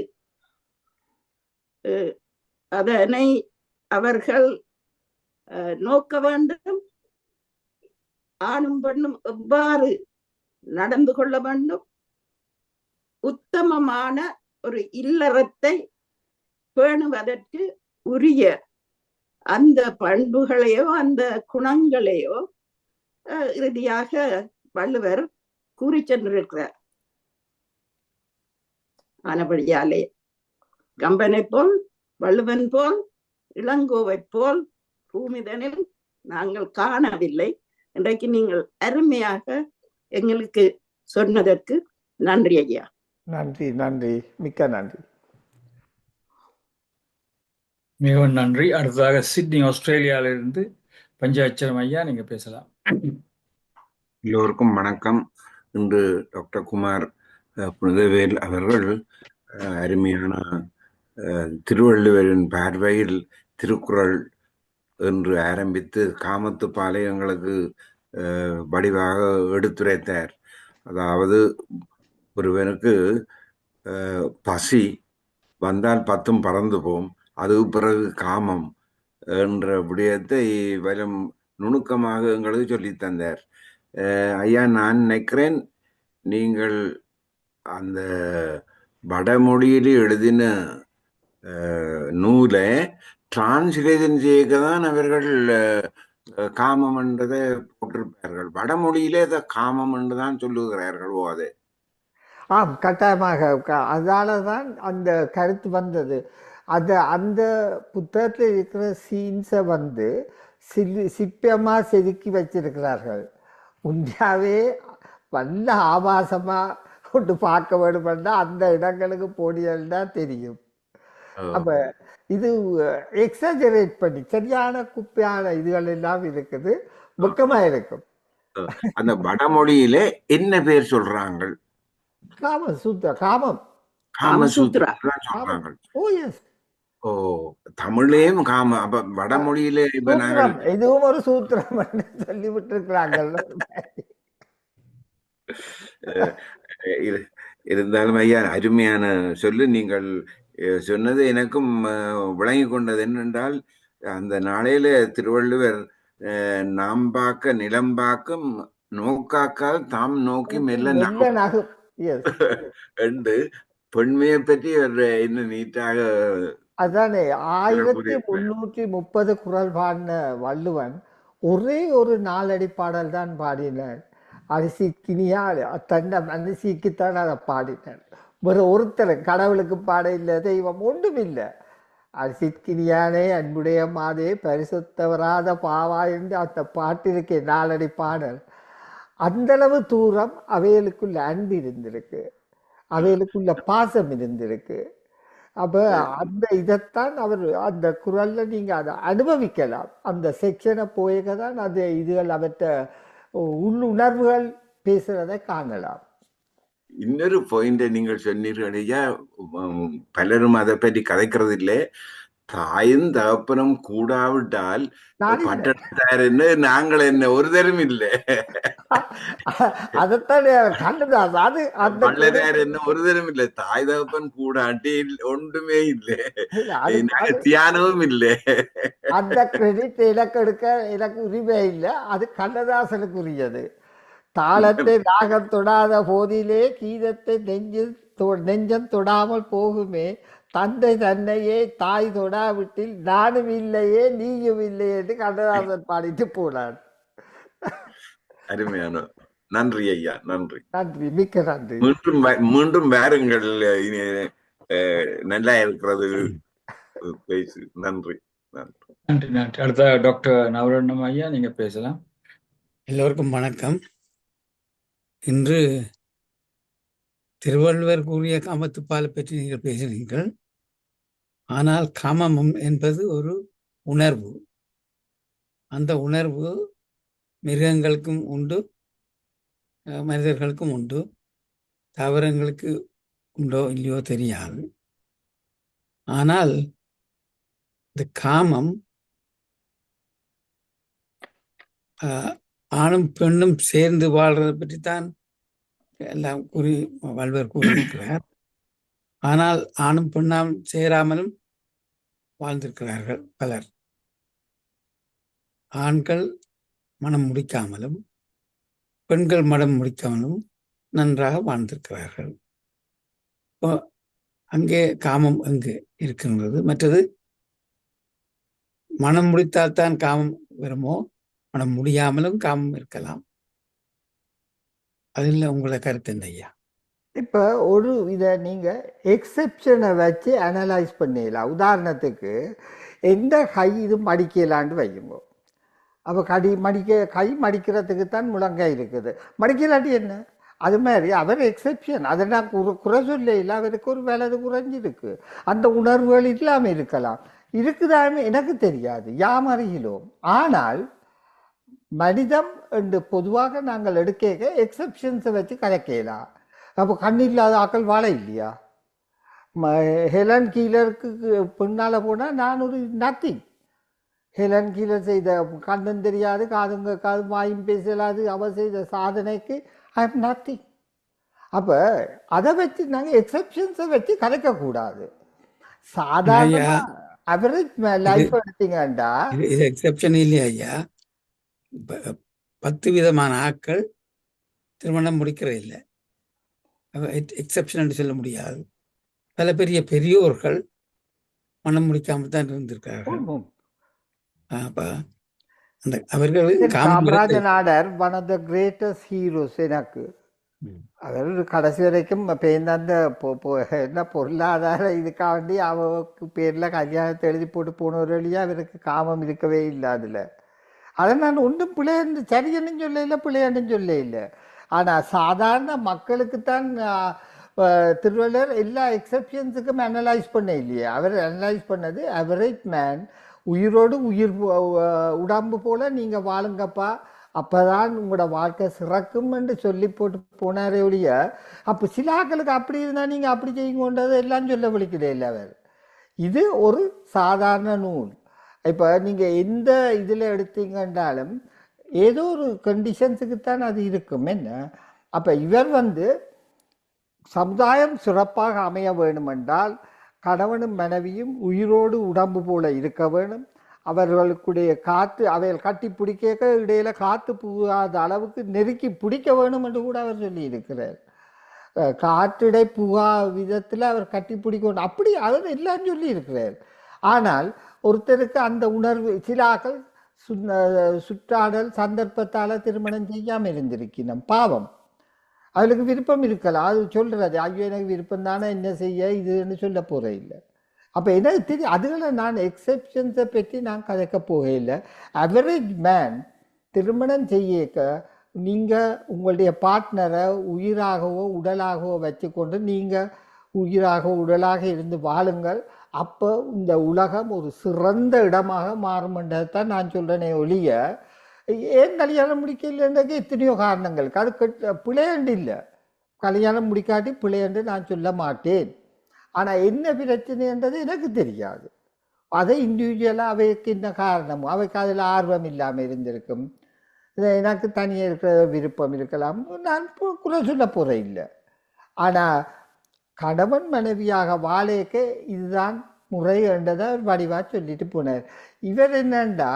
அதனை அவர்கள் நோக்க வேண்டும், ஆணும் பெண்ணும் எவ்வாறு நடந்து கொள்ள வேண்டும், உத்தமமான ஒரு இல்லறத்தை பேணுவதற்கு உரிய அந்த பண்புகளையோ அந்த குணங்களையோ இறுதியாக வள்ளுவர் கூறி சென்றிருக்கிறார். ஆனபடியாலே கம்பனை போல், வள்ளுவன் போல், இளங்கோவை போல் பூமிதனில் நாங்கள் காணவில்லை. இன்றைக்கு நீங்கள் அருமையாக எங்களுக்கு சொன்னதற்கு நன்றி ஐயா. நன்றி நன்றி, மிக்க நன்றி. மிகவும் நன்றி. அடுத்ததாக சிட்னி ஆஸ்திரேலியாவிலிருந்து பஞ்சாட்சரம் ஐயா, நீங்க பேசலாம். எல்லோருக்கும் வணக்கம். இன்று டாக்டர் குமார் புனிதவேல் அவர்கள் அருமையான திருவள்ளுவரின் பார்வையில் திருக்குறள் என்று ஆரம்பித்து காமத்து பாலை எங்களுக்கு வடிவாக எடுத்துரைத்தார். அதாவது ஒருவனுக்கு பசி வந்தால் 10 பறந்து போம், அது பிறகு காமம் என்ற விடயத்தை வரும் நுணுக்கமாக எங்களுக்கு சொல்லி தந்தார். ஐயா, நான் நினைக்கிறேன் நீங்கள் அந்த வடமொழியிலே எழுதின நூலை டிரான்ஸ்லேஷன் செய்ய தான் அவர்கள் காமம் என்றதை போட்டிருப்பார்கள். வடமொழியிலே அதை காமம் என்று தான் சொல்லுகிறார்களோ அது? ஆம், கட்டாயமாக. அதனால தான் அந்த கருத்து வந்தது. அந்த புத்தகத்தில் இருக்கிற சீன்ஸை வந்து சிப்பியமாக செதுக்கி வச்சிருக்கிறார்கள். உண்மையாகவே நல்ல ஆபாசமாக கொண்டு பார்க்க வேணுமென்னா அந்த இடங்களுக்கு போடியல்னா தெரியும். அப்போ இது எக்ஸாஜரேட் பண்ணி சரியான குப்பையான இதுகள் எல்லாம் இருக்குது, வெக்கமாக இருக்கும். அந்த வடமொழியிலே என்ன பேர் சொல்றாங்க? காமசூத்ரா சொல்றாங்க. ஓ எஸ். ஓ, தமிழ்லயும் காம, அப்ப வடமொழியிலே இப்ப நாங்கள் இதுவும் ஒரு சூத்திரம் சொல்லி விட்டுருக்கிறாங்க. இருந்தாலும் ஐயா, அருமையான சொல்லு. நீங்கள் சொன்னது எனக்கும் விளங்கி கொண்டது என்னென்றால், அந்த நாளையில திருவள்ளுவர் நாம் பார்க்க நிலம் பார்க்கும் நோக்காக்கால் தாம் நோக்கி மெல்ல நகும் என்று பெண்மையை பற்றி இன்னும் நீட்டாக. அதானே 1330 குறள் பாடின வள்ளுவன் ஒரே ஒரு 4 அடி பாடல் தான் பாடினார். அரிசிக்கினியா தன்னை மனசிக்குத்தான் அதை பாடினார். வேறு ஒருத்தர் கடவுளுக்கு பாட இல்லை, தெய்வம் ஒன்றும் இல்லை. அரிசிக்கினியானே அன்புடைய மாதே பரிசுத்தவராத பாவா என்று அந்த பாட்டிற்கு நாலடி பாடல். அந்தளவு தூரம் அவைகளுக்குள்ள அன்பு இருந்திருக்கு, அவைகளுக்குள்ள பாசம் இருந்திருக்கு. அப்ப அந்த இதைத்தான் அவர் அந்த குரல்ல நீங்க அதை அனுபவிக்கலாம். அந்த செக்ஷனை போயதான் அது இதுகள் அவற்ற உள்ளுணர்வுகள் பேசுறதை காணலாம். இன்னொரு பாயிண்ட நீங்கள் சொன்னீர்கள் ஐயா, பலரும் அதை பற்றி கதைக்கிறது இல்லை. தாயும் தகப்பனும் கூடாவிட்டால் பட்டத்தார் என்ன நாங்கள் என்ன ஒரு தரம் இல்லை. அதைத்தான் கண்டுதான் அது அந்த பள்ளதார் என்ன ஒரு தரம் இல்லை. தாய் தகப்பன் கூடாட்டி ஒன்றுமே இல்லை, தியானமும் இல்லை. அந்த கிரெடிட் எனக்கு எடுக்க எனக்கு உரிமை இல்லை, அது கண்ணதாசனுக்கு உரியது. தாளத்தை ராகம் தொடாத போதிலே கீதத்தை நெஞ்சம் தொடாமல் போகுமே, தந்தை தன்னையே தாய் தொடாவிட்டில் நானும் இல்லையே நீயும் இல்லையே என்று கண்ணதாசன் பாடிட்டு போனான். அருமையான நன்றி ஐயா, நன்றி நன்றி, மிக்க நன்றி. மீண்டும் வாருங்கள், நல்லா இருக்கிறது பேசு. நன்றி நன்றி நன்றி. அடுத்த டாக்டர் நவரண்யம் ஐயா, நீங்க பேசலாம். எல்லோருக்கும் வணக்கம். இன்று திருவள்ளுவர் கூறிய காமத்துப்பாலை பற்றி நீங்கள் பேசினீர்கள். ஆனால் காமம் என்பது ஒரு உணர்வு. அந்த உணர்வு மிருகங்களுக்கும் உண்டு, மனிதர்களுக்கும் உண்டு. தாவரங்களுக்கு உண்டோ இல்லையோ தெரியாது. ஆனால் இந்த காமம் ஆணும் பெண்ணும் சேர்ந்து வாழ்றதை பற்றித்தான் எல்லாம் வள்ளுவர் கூறியிருக்கிறார். ஆனால் ஆணும் பெண்ணாம் சேராமலும் வாழ்ந்திருக்கிறார்கள் பலர். ஆண்கள் மனம் முடிக்காமலும் பெண்கள் மனம் முடிக்காமலும் நன்றாக வாழ்ந்திருக்கிறார்கள். அங்கே காமம் எங்கு இருக்கின்றது? மற்றது மனம் முடித்தால்தான் காமம் வருமோ? மனம் முடியாமலும் காமம் இருக்கலாம். அதில் உங்களோட கருத்து என்ன ஐயா? இப்போ ஒரு இதை நீங்கள் எக்ஸெப்ஷனை வச்சு அனலைஸ் பண்ணிடலாம். உதாரணத்துக்கு எந்த கை இது மடிக்கலான்னு வைக்குங்க. அப்போ கை மடிக்கிறதுக்கு தான் முழங்கை இருக்குது, மடிக்கலாட்டி என்ன? அது மாதிரி அவர் எக்ஸெப்ஷன், அதை நான் குறை சொல்ல இல்லை. அவருக்கு ஒரு வலது குறைஞ்சிருக்கு, அந்த உணர்வுகள் இல்லாமல் இருக்கலாம், இருக்குதாமே எனக்கு தெரியாது, யாம் அறிகிறோம். ஆனால் மனிதம் என்று பொதுவாக நாங்கள் எடுக்க எக்ஸெப்ஷன்ஸை வச்சு கதைக்கலாம். அப்போ கண் இல்லாத ஆக்கள் வாழ இல்லையா? ஹெலன் கீலருக்கு பின்னால் போனால் நான் ஒரு நத்திங். ஹெலன் கீலர் செய்த கண்ணும் தெரியாது, காதுங்க காது வாயும் பேசலாது, அவ செய்த சாதனைக்கு ஐ எம் நத்திங். அப்போ அதை வச்சு நாங்கள் எக்ஸெப்ஷன்ஸை வச்சு கதைக்கக்கூடாது. சாதாரண அவரேஜ் லைஃப் எடுத்தீங்கண்டா இது எக்ஸெப்ஷன் இல்லையா ஐயா? 10 விதமான ஆட்கள் திருமணம் முடிக்கிற இல்லை, எக்ஸெப்ஷன் சொல்ல முடியாது. பல பெரிய பெரியோர்கள் மனம் முடிக்காமல் தான் இருந்திருக்கார்கள். அவர்கள் Kamaraj Nadar one of the greatest heroes. எனக்கு அவர் கடைசி வரைக்கும் அந்த என்ன பொருளாதார இதுக்காண்டி அவருக்கு பேர்ல கல்யாணத்தை எழுதி போட்டு போனவர்களையே அவருக்கு காமம் இருக்கவே இல்லை. அதில் அதை நான் ஒன்றும் பிள்ளைன்னு சரியன்னு சொல்ல இல்லை, பிள்ளைன்னு சொல்ல இல்லை. ஆனால் சாதாரண மக்களுக்குத்தான் திருவள்ளுவர் எல்லா எக்ஸெப்ஷன்ஸுக்கும் அனலைஸ் பண்ண இல்லையே. அவர் அனலைஸ் பண்ணது அவரேஜ் மேன், உயிரோடு உயிர் உடம்பு போல் நீங்கள் வாழுங்கப்பா, அப்போதான் உங்களோட வாழ்க்கை சிறக்கும் என்று சொல்லி போட்டு போனாரே ஒழிய, அப்போ சில ஆக்களுக்கு அப்படி இருந்தால் நீங்கள் அப்படி செய்யுங்கன்றது எல்லாம் சொல்ல விழிக்கிறே இல்லை அவர். இது ஒரு சாதாரண நூல். இப்போ நீங்கள் எந்த இதில் எடுத்தீங்கன்றாலும் ஏதோ ஒரு கண்டிஷன்ஸுக்குத்தான் அது இருக்கும். என்ன அப்போ இவர் சமுதாயம் சிறப்பாக அமைய வேணுமென்றால் கணவனும் மனைவியும் உயிரோடு உடம்பு போல இருக்க வேணும். அவர்களுக்குடைய காற்று அவைகள் கட்டி பிடிக்க இடையில காற்று புகாத அளவுக்கு நெருக்கி பிடிக்க வேணும் என்று கூட அவர் சொல்லி இருக்கிறார். காற்றிடை புகா விதத்தில் அவர் கட்டி பிடிக்கணும், அப்படி அவர் எல்லாம் சொல்லி இருக்கிறார். ஆனால் ஒருத்தருக்கு அந்த உணர்வு, சில ஆக்கள் சுற்றாடல் சந்தர்ப்பத்தால திருமணம் செய்யாம இருந்திருக்கணும். பாவம், அவளுக்கு விருப்பம் இருக்கலாம். அது சொல்றது, ஐயோ எனக்கு விருப்பம் தானே, என்ன செய்ய இதுன்னு சொல்ல போற இல்லை. அப்போ எனக்கு தெரியும், அதுகளை நான் எக்ஸெப்ஷன்ஸை பற்றி நான் கதைக்க போகையில்லை. அவரேஜ் மேன் திருமணம் செய்யக்க நீங்கள் உங்களுடைய பார்ட்னரை உயிராகவோ உடலாகவோ வச்சுக்கொண்டு நீங்கள் உயிராக உடலாக இருந்து வாழுங்கள். அப்போ இந்த உலகம் ஒரு சிறந்த இடமாக மாறும்ன்றதான் நான் சொல்கிறேனே ஒழிய, ஏன் கல்யாணம் முடிக்கலன்றது எத்தனையோ காரணங்களுக்கு. அது பிள்ளையண்டு இல்லை, கல்யாணம் முடிக்காட்டி பிள்ளையண்டு நான் சொல்ல மாட்டேன். ஆனால் என்ன பிரச்சனைன்றது எனக்கு தெரியாது. அதை இண்டிவிஜுவலாக அவைக்கு என்ன காரணம், அவைக்கு அதில் ஆர்வம் இல்லாமல் இருந்திருக்கும், எனக்கு தனியாக இருக்கிற விருப்பம் இருக்கலாம், நான் குறை சொல்ல போகிற இல்லை. ஆனால் கணவன் மனைவியாக வாழைக்க இதுதான் முறை என்றதை வடிவாக சொல்லிட்டு போனார். இவர் என்னண்டா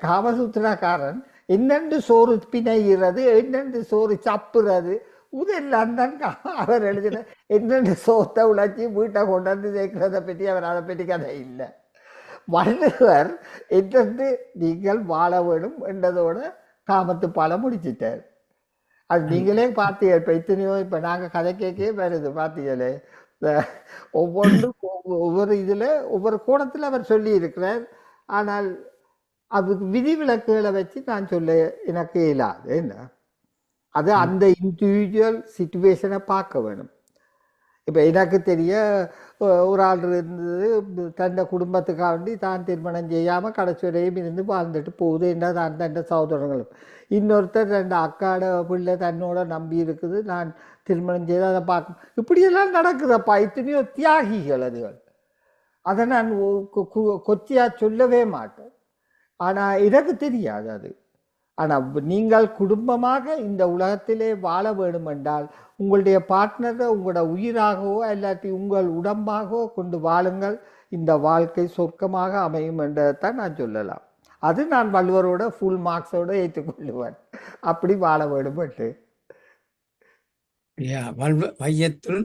காமசூத்திரக்காரன், என்னென்று சோறு பிணைகிறது, என்னென்று சோறு சப்புறது, இதெல்லாம் தான் அவர் எழுதின. என்னென்று சோத்தை உழைச்சி வீட்டை கொண்டாந்து சேர்க்கிறத பற்றி அவர் அதை பற்றி கதை இல்லை. வள்ளுவர் என்னென்று நீங்கள் வாழ வேணும் என்றதோட காமத்து பாலம் முடிச்சுட்டார். அது நீங்களே பார்த்தீங்க. இப்போ இத்தனையோ இப்போ நாங்கள் கதை கேட்கவே வருது பார்த்தீங்களே, ஒவ்வொன்றும் ஒவ்வொரு இதில் ஒவ்வொரு கோணத்தில் அவர் சொல்லி இருக்கிறார். ஆனால் அதுக்கு விதிவிலக்குகளை வச்சு நான் சொல்ல எனக்கு இயலாது. என்ன அது அந்த இண்டிவிஜுவல் சிச்சுவேஷனை பார்க்க வேணும். இப்போ எனக்கு தெரிய ஒரு ஆள் இருந்தது, தன்னை குடும்பத்துக்காக வேண்டி தான் திருமணம் செய்யாமல் கடைசி வரையும் இருந்து வாழ்ந்துட்டு போகுது. என்ன தான் தன் சகோதரங்களும், இன்னொருத்தர் 2 அக்காட பிள்ளை தன்னோட நம்பி இருக்குது, நான் திருமணம் செய்து அதை பார்க்க, இப்படியெல்லாம் நடக்குதப்பா. இத்தனையோ தியாகிகள் அதுகள். அதை நான் கொச்சியாக சொல்லவே மாட்டேன். ஆனால் எனக்கு தெரியாது அது. ஆனால் நீங்கள் குடும்பமாக இந்த உலகத்திலே வாழ வேண்டும் என்றால் உங்களுடைய பார்ட்னரை உங்களோட உயிராகவோ இல்லாட்டி உங்கள் உடம்பாகவோ கொண்டு வாழுங்கள். இந்த வாழ்க்கை சொர்க்கமாக அமையும் என்றதான் நான் சொல்லலாம். அது நான் வள்ளுவரோட ஃபுல் மார்க்ஸோட ஏற்றுக்கொள்ளுவேன். அப்படி வாழ வேண்டும் என்று. வையத்துள்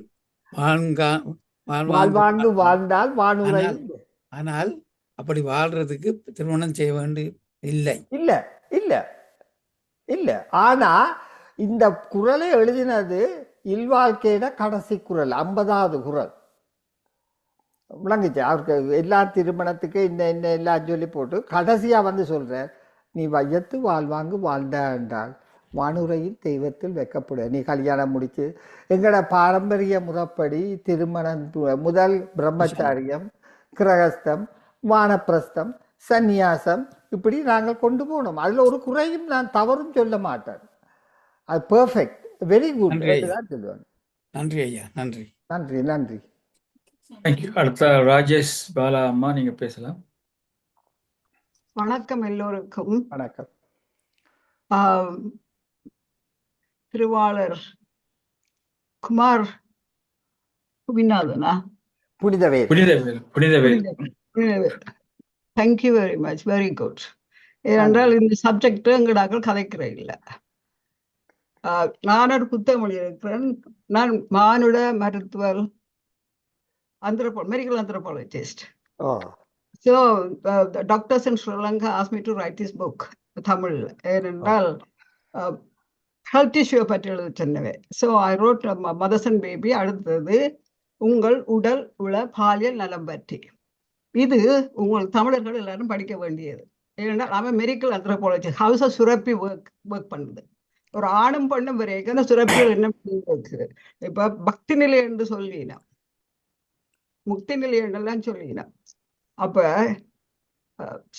வாழ்வாங்கு வாழ்ந்தால் வானுரை. ஆனால் அப்படி வாழ்றதுக்கு திருமணம் செய்ய வேண்டி இல்லை. இல்லை இல்லை இல்லை. ஆனா இந்த குறளை எழுதினது இல்வாழ்க்கையிட கடைசி குறள், 50வது குறள் விளங்குச்சு. அவருக்கு எல்லா திருமணத்துக்கு என்ன எல்லாம் சொல்லி போட்டு கடைசியா வந்து சொல்றார், நீ வையத்து வாழ்வாங்கு வாழ்ந்தா என்றால் வானுரையில் தெய்வத்தில் வைக்கப்பட. நீ கல்யாணம் முடிச்சு எங்களோட பாரம்பரிய முறைப்படி திருமணம் முதல் பிரம்மச்சாரியம், கிரகஸ்தம், வானப்பிரஸ்தம், சந்நியாசம், இப்படி நாங்கள் கொண்டு போனோம். அதில் ஒரு குறையும் நான் தவறும் சொல்ல மாட்டேன். அது பெர்ஃபெக்ட், வெரி குட் தான் சொல்லுவேன். நன்றி ஐயா, நன்றி நன்றி நன்றி. அடுத்த ராஜேஷ் பாலா அம்மா, நீங்க பேசலாம். வணக்கம் எல்லோருக்கும். வணக்கம். திருவாளர் குமார் புவிநாதனா, Punithavel. Thank you very much, very good. ஏனென்றால் இந்த சப்ஜெக்ட் எங்கடாக்கள் கதைக்கிற இல்லை. நான் ஒரு புத்தகம் எழுதியிருக்கிறேன். நான் மானுட மருத்துவர், medical anthropologist. So the doctors in Sri Lanka asked me to write this book, Tamil, ஏனென்றால் ஹெல்த் இஷ்யூ பற்றி எழுத சொன்னவே. So I wrote mothers and baby. அடுத்தது உங்கள் உடல் உள பாலியல் நலம் பற்றி. இது உங்கள் தமிழர்கள் எல்லாரும் படிக்க வேண்டியது. ஏனென்றால் அவன் மெடிக்கல் anthropology ஹவுஸ் சுரப்பி ஒர்க் பண்ணுது. ஒரு ஆணும் பண்ணும் வரைக்கும் சுரப்பிகள் என்ன இருக்குது. இப்போ பக்தி நிலை என்று சொல்லினோம், முக்தி நிலை என்றெல்லாம் சொல்லினோம். அப்போ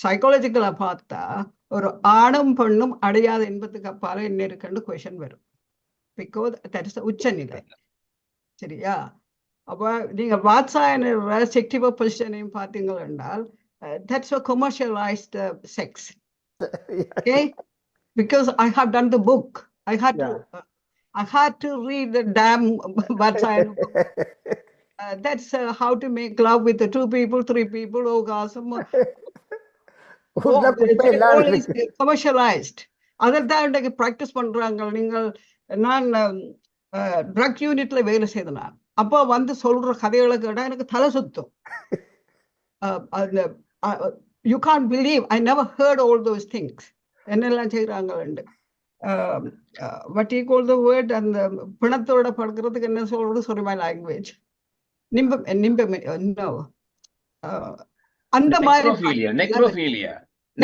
சைக்காலஜிக்கலாக பார்த்தா ஒரு ஆணும் பெண்ணும் அடையாத என்பதுக்கு அப்பால என்ன இருக்குன்னு கொஷன் வரும். பிகாஸ் தட் இஸ் உச்ச நிலை. சரியா? அப்போ நீங்கள் வாட்சாயன செக்டிவ் பொசிஷனையும் பார்த்தீங்க என்றால் that's a commercialized sex. Okay? Because I have done the book. I had to read the damn Vatsayana book. That's how to make love with the 2 people, 3 people, orgasm. Commercialized. அதைத்தான் இன்றைக்கு practice பண்றாங்க. நீங்கள் நான் drug யூனிட்ல வேலை செய்தேன். அப்போ வந்து சொல்ற கதைகளை கேட்டா எனக்கு தலை சுத்தம். you can't believe, I never heard all those things. என்னெல்லாம் செய்கிறாங்க what do you call the word, அந்த பிணத்தோட படுக்கிறதுக்கு என்ன சொல்றது, sorry my language, no, அந்த மாதிரி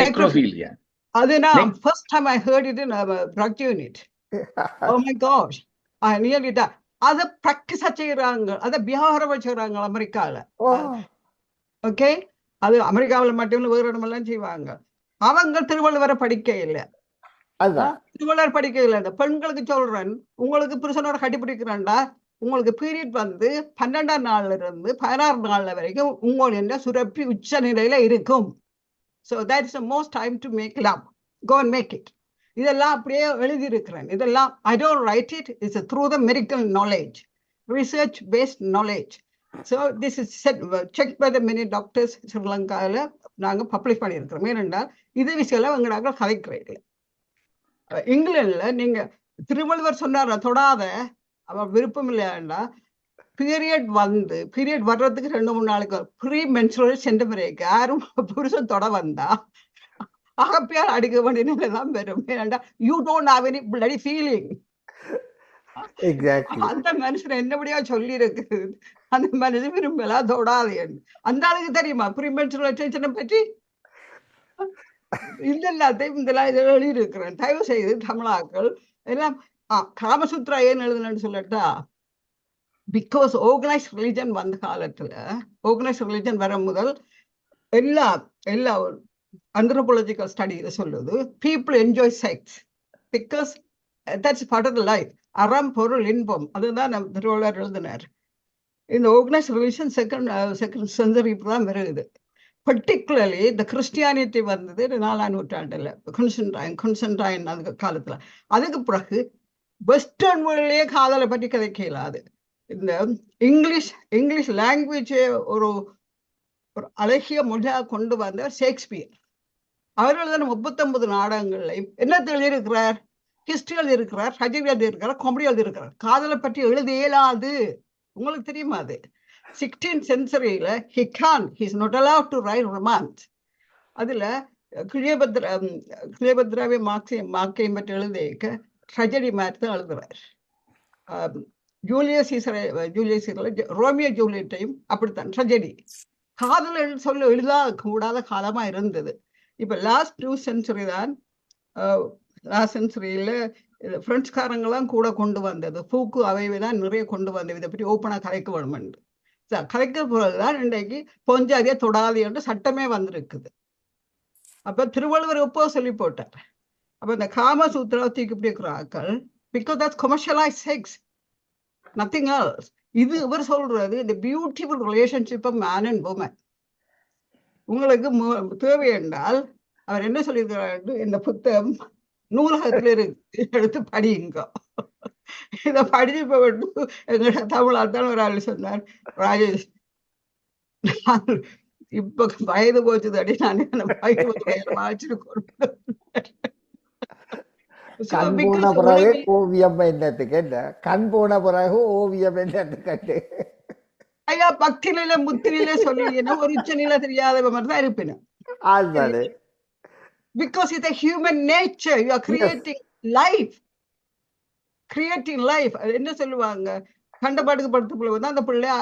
necrophilia. அதுனா first time I heard it in a drug unit. Oh my gosh, I nearly died. அதை ப்ராக்டிஸா செய்யறாங்க, அதை பிஹாரமா செய்யறாங்க அமெரிக்கால. ஓகே, அது அமெரிக்காவில் மட்டும் வேற இடமெல்லாம் செய்வாங்க. அவங்க திருவள்ளுவரை படிக்க இல்லை, திருவள்ளுவர் படிக்க இல்லை. இந்த பெண்களுக்கு சொல்றேன், உங்களுக்கு புருஷனோட கட்டிப்பிடிக்கிறேன்டா, உங்களுக்கு பீரியட் வந்து 12ஆம் நாள்ல இருந்து 16 நாள்ல வரைக்கும் உங்களுடைய சுரப்பி உச்ச நிலையில இருக்கும். So that is the most time to make love. Go and make it. இதெல்லாம் அப்படியே எழுதி இருக்கிறேன். இதெல்லாம் I don't write it. It's through the medical knowledge, research based knowledge. So this is checked by the many doctors ஸ்ரீலங்காவில் நாங்க publish பண்ணியிருக்கிறோம். ஏனென்றால் இது விஷயம் எங்க நாங்கள் கதைக்கிறேன். இங்கிலாந்துல நீங்க திருவள்ளுவர் சொன்னார தொடாத, அவன் விருப்பம் இல்லையாண்டா, பீரியட் வர்றதுக்கு 2-3 நாளுக்கு ப்ரீ மென்சுரல் சென்டமரேக்கு யாரும் புருஷன் தொட வந்தா அகப்பியால் அடிக்க வேண்டிய நிலைதான் வரும். ஏன்டா you don't have any bloody feeling. அந்த மனுஷன் என்னபடியா சொல்லி இருக்கு, அந்த மனுஷன் விரும்பலாம் தொடாது. அந்த ஆளுக்கு தெரியுமா ப்ரீ மென்சுரல் டென்ஷனை பற்றி? இதெல்லாத்தையும் இதெல்லாம் எழுதி இருக்கிறேன். தயவு செய்து தமிழாக்கள் எல்லாம் காமசூத்ரா ஏன் எழுதுனு சொல்லட்டா, பிகாஸ் ஆர்கனைஸ்ட் ரிலிஜன் வந்த காலத்துல, ஆர்கனைஸ்ட் ரிலிஜன் வர முதல் எல்லா anthropological study சொல்லுது, people enjoy sex because that's part of the life. அறம் பொருள் இன்பம், அதுதான் நம்ம திருவள்ளுவர் எழுதினார். இந்த ஆர்கனைஸ்ட் ரிலிஜன் செகண்ட் செஞ்சுரி தான் வருது. பர்டிகுலர்லி இந்த கிறிஸ்டியானிட்டி வந்தது 4ஆம் நூற்றாண்டுல, கான்ஸ்டன்டைன் அந்த காலத்துல. அதுக்கு பிறகு வெஸ்டர்ன் வேர்ல்ட்லயே காதலை பற்றி கதைக்க இயலாது. இந்த இங்கிலீஷ் லாங்குவேஜை ஒரு அழகிய மொழியாக கொண்டு வந்த ஷேக்ஸ்பியர். அவர்கள் தான் 39 நாடகங்கள்லையும் என்ன எழுதியிருக்கிறார், ஹிஸ்டரி எழுதியிருக்கிறார், ட்ராஜடி எழுதியிருக்கிறார், காமெடி எழுதியிருக்கிறார். காதலை பற்றி எழுத இயலாது. உங்களுக்கு தெரியுமா அது? 16th centuryல he's not allowed to write romance. அதுல கிளியோபத்ராவை மார்க்கையும் பற்றி எழுதிக்க ட்ராஜடி மாதிரி தான் எழுதுறார். ஜூலியஸ் சீசர் ரோமியோ ஜூலியட்டையும் அப்படித்தான் ட்ராஜடி. காதல் சொல்ல எழுதா கூடாத காலமா இருந்தது. இப்ப லாஸ்ட் 2 century தான், லாஸ்ட் சென்ச்சுரியில பிரெஞ்சுக்காரங்கெல்லாம் கூட கொண்டு வந்தது. பூக்கு அவைவை தான் நிறைய கொண்டு வந்தது. இதை பற்றி ஓப்பனா கதைக்க வேணும். கதைக்க போறதுதான் இன்றைக்கு பொஞ்சாதியா தொடாது என்று சட்டமே வந்திருக்குது. அப்ப திருவள்ளுவர் எப்போ சொல்லி போட்டார். அப்ப இந்த காமசூத்திரா தூக்கி பிடிக்கிற ஆக்கள், because that's commercialised sex, nothing else. இது இவர் சொல்றது இந்த beautiful relationship of man and woman. உங்களுக்கு தேவை என்றால் அவர் என்ன சொல்லியிருக்கிறாரு, இந்த புத்தகம் நூலகத்துல இருக்கு, எடுத்து படியுங்க. இத படிச்சு எங்க தமிழாத்தான் ஒரு ஆள் சொன்னார், ராஜேஷ் இப்ப வயது போச்சு தடி, நான் வாய்ச்சிட்டு கண் போன பிறகு ஓவியம் என்னத்துக்கு, என்ன கண் போன பிறகு ஓவியம் என்னத்துக்கு? ஐயா பக்தியில முத்திரியில சொல்லி ஒரு உச்சநிலை தெரியாத மாதிரி தான் இருப்பினும். Because it's a human nature. You are creating life. என்ன சொல்லுவாங்க, கண்டபாடுக்கு படுத்து பிள்ளை வந்து அந்த பிள்ளை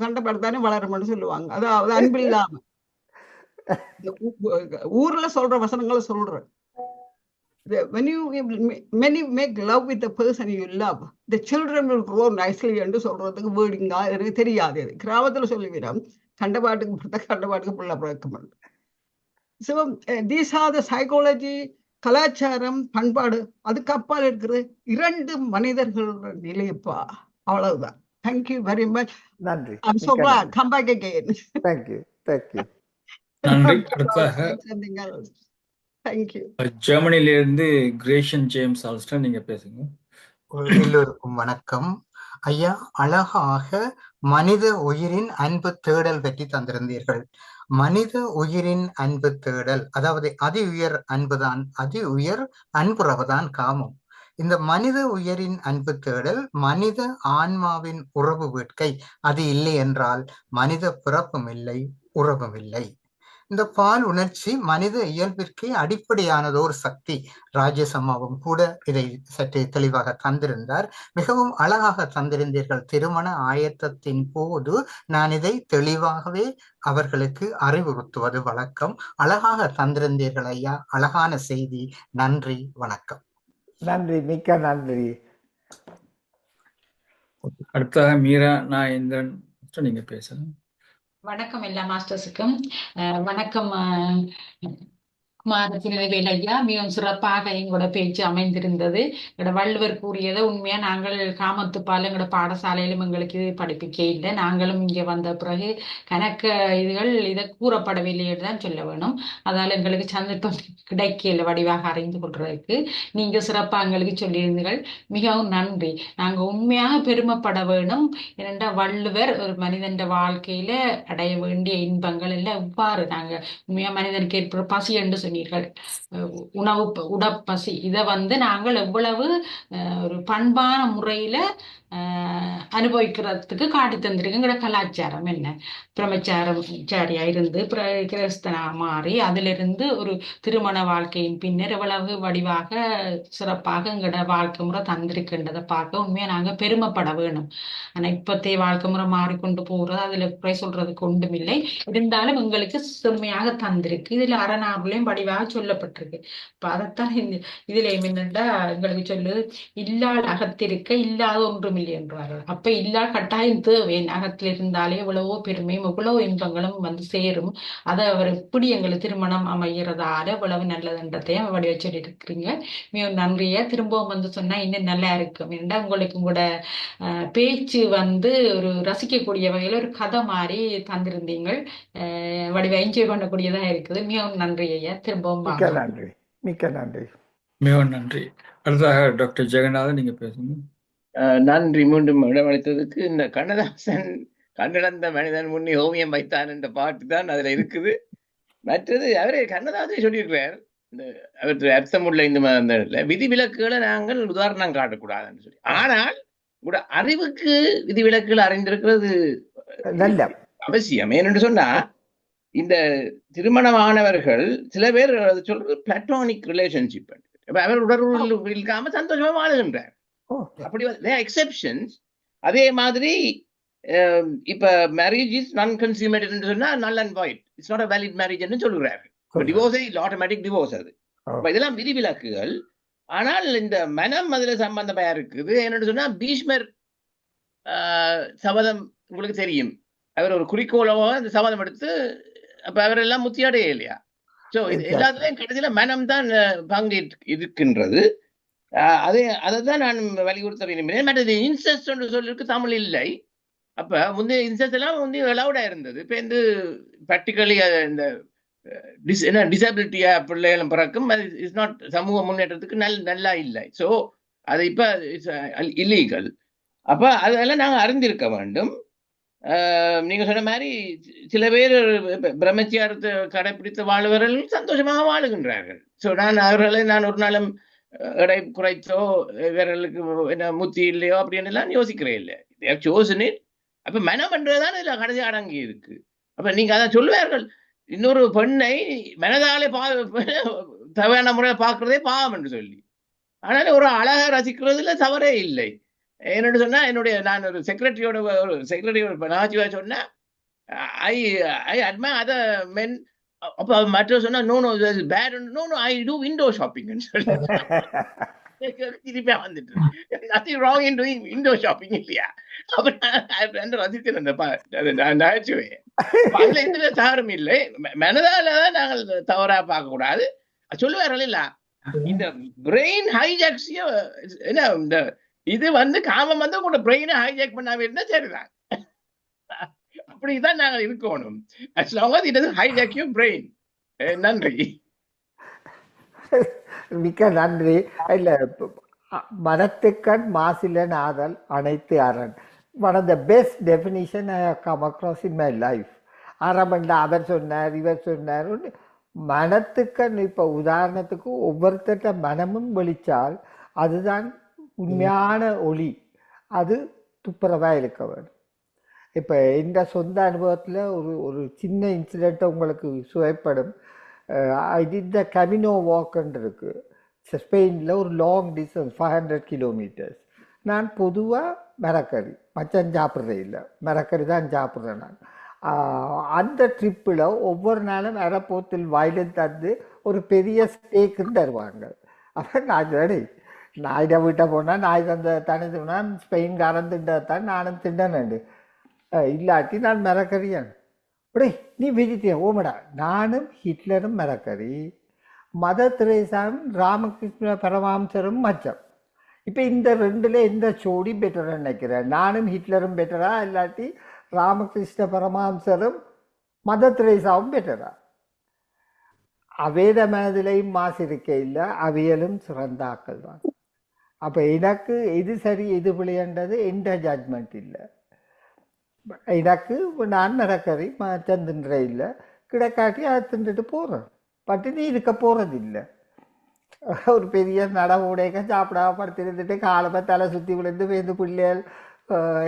கண்டபாடுதானே வளரும்னு சொல்லுவாங்க. அதாவது அன்பில்லாம ஊர்ல சொல்ற வசனங்களை சொல்றேன். When you make love with the person you love, the children will grow nicely என்று சொல்றதுக்கு வேர்டிங்கா எனக்கு தெரியாது. கிராமத்துல சொல்லுவீரம், கண்டபாட்டுக்கு படுத்த கண்டபாட்டுக்கு பிள்ளை பிறக்க. So these are the psychology, கலாச்சாரம், பண்பாடு. அதுக்கு அப்பால் இருக்கிற 2 மனிதர்களோட நிலையப்பா. அவ்வளவுதான். Thank you very much. நன்றி. I'm so glad. Come back again. Thank you. நன்றி. அடுத்ததாக Thank you. ஜெர்மனியிலிருந்து கிரேஷன் ஜேம்ஸ் ஆல்ஸ்டன், நீங்க பேசுங்க. எல்லோருக்கும் வணக்கம் ஐயா. அழகாக மனித உயிரின் அன்பு தேடல் பற்றி தந்திருந்தீர்கள். மனித உயிரின் அன்பு தேடல், அதாவது அதி உயர் அன்புதான், அதி உயர் அன்புறவுதான் காமம். இந்த மனித உயிரின் அன்பு தேடல் மனித ஆன்மாவின் உறவு வேட்கை. அது இல்லை என்றால் மனித பிறப்பும் இல்லை, உறவும் இல்லை. இந்த பால் உணர்ச்சி மனித இயல்பிற்கு அடிப்படையானது ஒரு சக்தி. ராஜ்யசம்மாவும் கூட இதை சற்று தெளிவாக தந்திருந்தார். மிகவும் அழகாக தந்திருந்தீர்கள். திருமண ஆயத்தத்தின் போது நான் இதை தெளிவாகவே அவர்களுக்கு அறிவுறுத்துவது வழக்கம். அழகாக தந்திருந்தீர்கள் ஐயா. அழகான செய்தி. நன்றி, வணக்கம். நன்றி, மிக்க நன்றி. அடுத்ததாக மீரா நாயந்திரன், நீங்க பேசலாம். வணக்கம் எல்லா மாஸ்டர்ஸுக்கும். வணக்கம் குமார புனிதவேல் ஐயா. மிகவும் சிறப்பாக எங்களோட பேச்சு அமைந்திருந்தது. எங்களோட வள்ளுவர் கூறியதை உண்மையா நாங்கள் காமத்துப்பால் எங்களோட பாடசாலையிலும் எங்களுக்கு இது படிப்பிக்க இல்லை. நாங்களும் இங்கே வந்த பிறகு கணக்க இதை கூறப்படவில்லை தான் சொல்ல வேணும். அதால் எங்களுக்கு சந்தர்ப்பம் கிடைக்கல வடிவாக அறிந்து கொள்றதுக்கு. நீங்க சிறப்பாக எங்களுக்கு சொல்லியிருந்தீர்கள். மிகவும் நன்றி. நாங்க உண்மையாக பெருமைப்பட வேணும். ஏனென்றா வள்ளுவர் ஒரு மனிதன் வாழ்க்கையில அடைய வேண்டிய இன்பங்கள் எல்லாம் இவ்வாறு நாங்க உண்மையா மனிதனுக்கு ஏற்படுற பசி என்று சொன்னீர்கள். உடற்பசி இதை நாங்கள் எவ்வளவு ஒரு பண்பான முறையில அனுபவிக்கிறதுக்கு காட்டி தந்திருக்கு. எங்களோட கலாச்சாரம் என்ன, பிரம்மச்சாரியா இருந்து கிறிஸ்தனா மாறி அதிலிருந்து ஒரு திருமண வாழ்க்கையின் பின்னர் எவ்வளவு வடிவாக சிறப்பாக எங்களோட வாழ்க்கை முறை தந்திருக்கின்றதை பார்க்க உண்மையா நாங்க பெருமைப்பட வேணும். ஆனா இப்பத்தைய வாழ்க்கை முறை மாறிக்கொண்டு போறது அதுல குறை சொல்றதுக்கு ஒன்றுமில்லை. இருந்தாலும் எங்களுக்கு செம்மையாக தந்திருக்கு. இதுல அறநாறுலையும் வடிவாக சொல்லப்பட்டிருக்கு. இப்ப அதைத்தான் இதுல என்னென்றா எங்களுக்கு சொல்லு, இல்லால் அகத்திருக்க இல்லாத ஒன்றும் இல்லை என்றார்கள். அப்ப இல்லா கட்டாயம் தேவை. அகத்தில் இருந்தாலே எவ்வளவோ பெருமையும் எவ்வளவோ இன்பங்களும் சேரும். அதை அவர் எப்படி எங்களுக்கு திருமணம் அமைகிறதால எவ்வளவு நல்லதுன்றதையும் வடிவ சொல்லி இருக்கிறீங்க. மிகவும் நன்றியா. திரும்பவும் சொன்னா இன்னும் நல்லா இருக்கும். ஏன்னா உங்களுக்கு கூட பேச்சு ஒரு ரசிக்கக்கூடிய வகையில ஒரு கதை மாதிரி தந்திருந்தீங்க. வடிவ என்ஜாய் பண்ணக்கூடியதா இருக்குது. மிகவும் நன்றி ஐயா. திரும்பவும் மிக்க நன்றி, மிக்க நன்றி, மிகவும் நன்றி. அடுத்ததாக டாக்டர் ஜெகநாதன், நீங்க பேசணும். நன்றி. மீண்டும் இடமளித்ததுக்கு. இந்த கண்ணதாசன் கண்ணிழந்த மனிதன் முன்னி ஓவியம் வைத்தான் என்ற பாட்டு தான் அதுல இருக்குது. மற்றது அவரே கண்ணதாசனை சொல்லியிருக்கிறார். இந்த அவருக்கு அர்த்தமுள்ள இந்த விதிவிலக்குகளை நாங்கள் உதாரணம் காட்டக்கூடாதுன்னு சொல்லி. ஆனால் கூட அறிவுக்கு விதிவிலக்குகள் அறிந்திருக்கிறது அவசியம். ஏனென்று சொன்னா இந்த திருமணமானவர்கள் சில பேர் சொல்றது பிளாட்டோனிக் ரிலேஷன்ஷிப். அவர் உடல் இல்லாம சந்தோஷமா வாழுகின்றார். அப்படி எக்ஸெப்ஷன்ஸ். அதே மாதிரி இப்ப மேரேஜ் இஸ் நான் கன்சியூமேட்டட் சொன்னா null and void, it's not a valid marriage சொல்லுறாரு. டிவோர்ஸே இல்லை, ஆட்டோமேட்டிக் டிவோர்ஸ். அது இதெல்லாம் விதிவிலக்குகள். ஆனால் இந்த மனம் அதுல சம்பந்தமா இருக்குது. என்னன்னு சொன்னா பீஷ்மர் சபதம் உங்களுக்கு தெரியும். அவர் ஒரு குறிக்கோளவோ அந்த சபதம் எடுத்து அப்ப அவரெல்லாம் முத்தியாடையே இல்லையா? ஸோ இது எல்லாத்துலயும் கடைசியில மனம் தான் பங்கு இருக்கின்றது. அதைதான் நான் வலியுறுத்த விரும்பினேன். மற்றது இன்செஸ்ட் என்று சொல்லிருக்கு தமிழ் இல்லை. அப்ப முந்தைய இன்செஸ்ட் எல்லாம் முந்தைய அலௌடா இருந்தது. இப்ப இந்த ப்ராக்டிகலி இந்த டிசபிலிட்டியா பிள்ளைகளும் பிறக்கும். இட்ஸ் நாட் சமூக முன்னேற்றத்துக்கு நல்லா இல்லை. ஸோ அது இப்ப இல்லீகல். அப்ப அதெல்லாம் நாங்கள் அறிந்திருக்க வேண்டும். நீங்க சொன்ன மாதிரி சில பேர் பிரம்மச்சாரத்தை கடைபிடித்து வாழ்வர்கள் சந்தோஷமாக வாழுகின்றார்கள். ஸோ நான் ஒரு நாளும் எடை குறைத்தோ இவர்களுக்கு என்ன முத்தி இல்லையோ அப்படின்னு எல்லாம் யோசிக்கிறேன் இல்லை. அப்ப மனம் பண்றதுதான் இதுல கடைசி அடங்கி இருக்கு. அப்ப நீங்க அதான் சொல்லுவார்கள், இன்னொரு பெண்ணை மனதாலே தவறான முறையை பார்க்கறதே பாவம் என்று சொல்லி. ஆனால் ஒரு அழகை ரசிக்கிறதுல தவறே இல்லை. என்னோட சொன்னா நான் ஒரு செக்ரட்டரியோட நகைச்சுவா சொன்னேன், ஐ அட்மையர் அதர் மென். அப்ப மற்ற சொன்னா நோ பேட், நோ ஐ டூ விண்டோ ஷாப்பிங் சொல்லி திருப்பியா வந்துட்டு nothing wrong in doing window shopping இல்லையா? அப்ப நான் ரசித்தேன் அந்த நகைச்சுவையை. அதுல எந்த தவறும் இல்லை. மனதாலதான் நாங்கள் தவறா பார்க்க கூடாது சொல்லுவார்கள் இல்ல. இந்த பிரெயின் ஹைஜாக்ஸ் என்ன இந்த இது காமம் கூட பிரெயினை ஹைஜாக் பண்ணாம இருந்தா சரிதான். அப்படிதான் நாங்கள் இருக்கணும். as long as it doesn't hijack your brain. நன்றி, மிக்க நன்றி. இல்ல, மனத்துக்கண் மாசிலன் ஆதல் அனைத்து அரண். one of the best definition I have come across in my life. அறமண்டா அவர் சொன்னார், இவர் சொன்னார். மனத்துக்கண் இப்ப உதாரணத்துக்கு ஒவ்வொருத்தட்ட மனமும் வெளிச்சால் அதுதான் உண்மையான ஒளி. அது துப்புரவா இருக்க வேண்டும். இப்போ இந்த சொந்த அனுபவத்தில் ஒரு ஒரு சின்ன இன்சிடெண்ட்டை உங்களுக்கு சுவைப்படும். இந்த கமினோ வாக்குன்னு இருக்குது ஸ்பெயினில், ஒரு லாங் டிஸ்டன்ஸ் 500 கிலோமீட்டர்ஸ். நான் பொதுவாக மரக்கறி மச்சம் சாப்பிட்றே இல்லை, மரக்கறி தான் சாப்பிட்றேன் நான். அந்த ட்ரிப்பில் ஒவ்வொரு நாளும் அரைப்போத்தில் வாயிலும் தந்து ஒரு பெரிய ஸ்டேக்குன்னு தருவாங்க. அப்போ நான் ரெடி, நாயிட வீட்டை போனால் நாய் தனி தின்னால் ஸ்பெயின்காரன் திண்டத்தான் நானும் திண்டனண்டு. இல்லாட்டி நான் மரக்கறியான். அப்படி நீ வெஜிடேரியன் ஓமடா. நானும் ஹிட்லரும் மரக்கறி, மதர் தெரேசாவும் ராமகிருஷ்ண பரமஹம்சரும் மச்சம். இப்போ இந்த ரெண்டில் எந்த ஜோடி பெட்டர்னு நினைக்கிறேன்? நானும் ஹிட்லரும் பெட்டரா, இல்லாட்டி ராமகிருஷ்ண பரமஹம்சரும் மதர் தெரேசாவும் பெட்டரா? அவேத மனதிலையும் மாசு இருக்க இல்லை, அவியலும் சிறந்தாக்கள் தான். அப்போ எனக்கு எது சரி எது பிள்ளைன்றது எந்த ஜட்மெண்ட் இல்லை. எனக்கு நான் மரக்கறி மச்சம் தின்ற இல்லை, கிடக்காட்டி அதை தின்றுட்டு போகிறேன். பட்டினி இருக்க போகிறதில்லை. ஒரு பெரிய நடவுடைக்க சாப்பிடாம படுத்திருந்துட்டு காலமாக தலை சுற்றி விழுந்து பேருந்து பிள்ளைகள்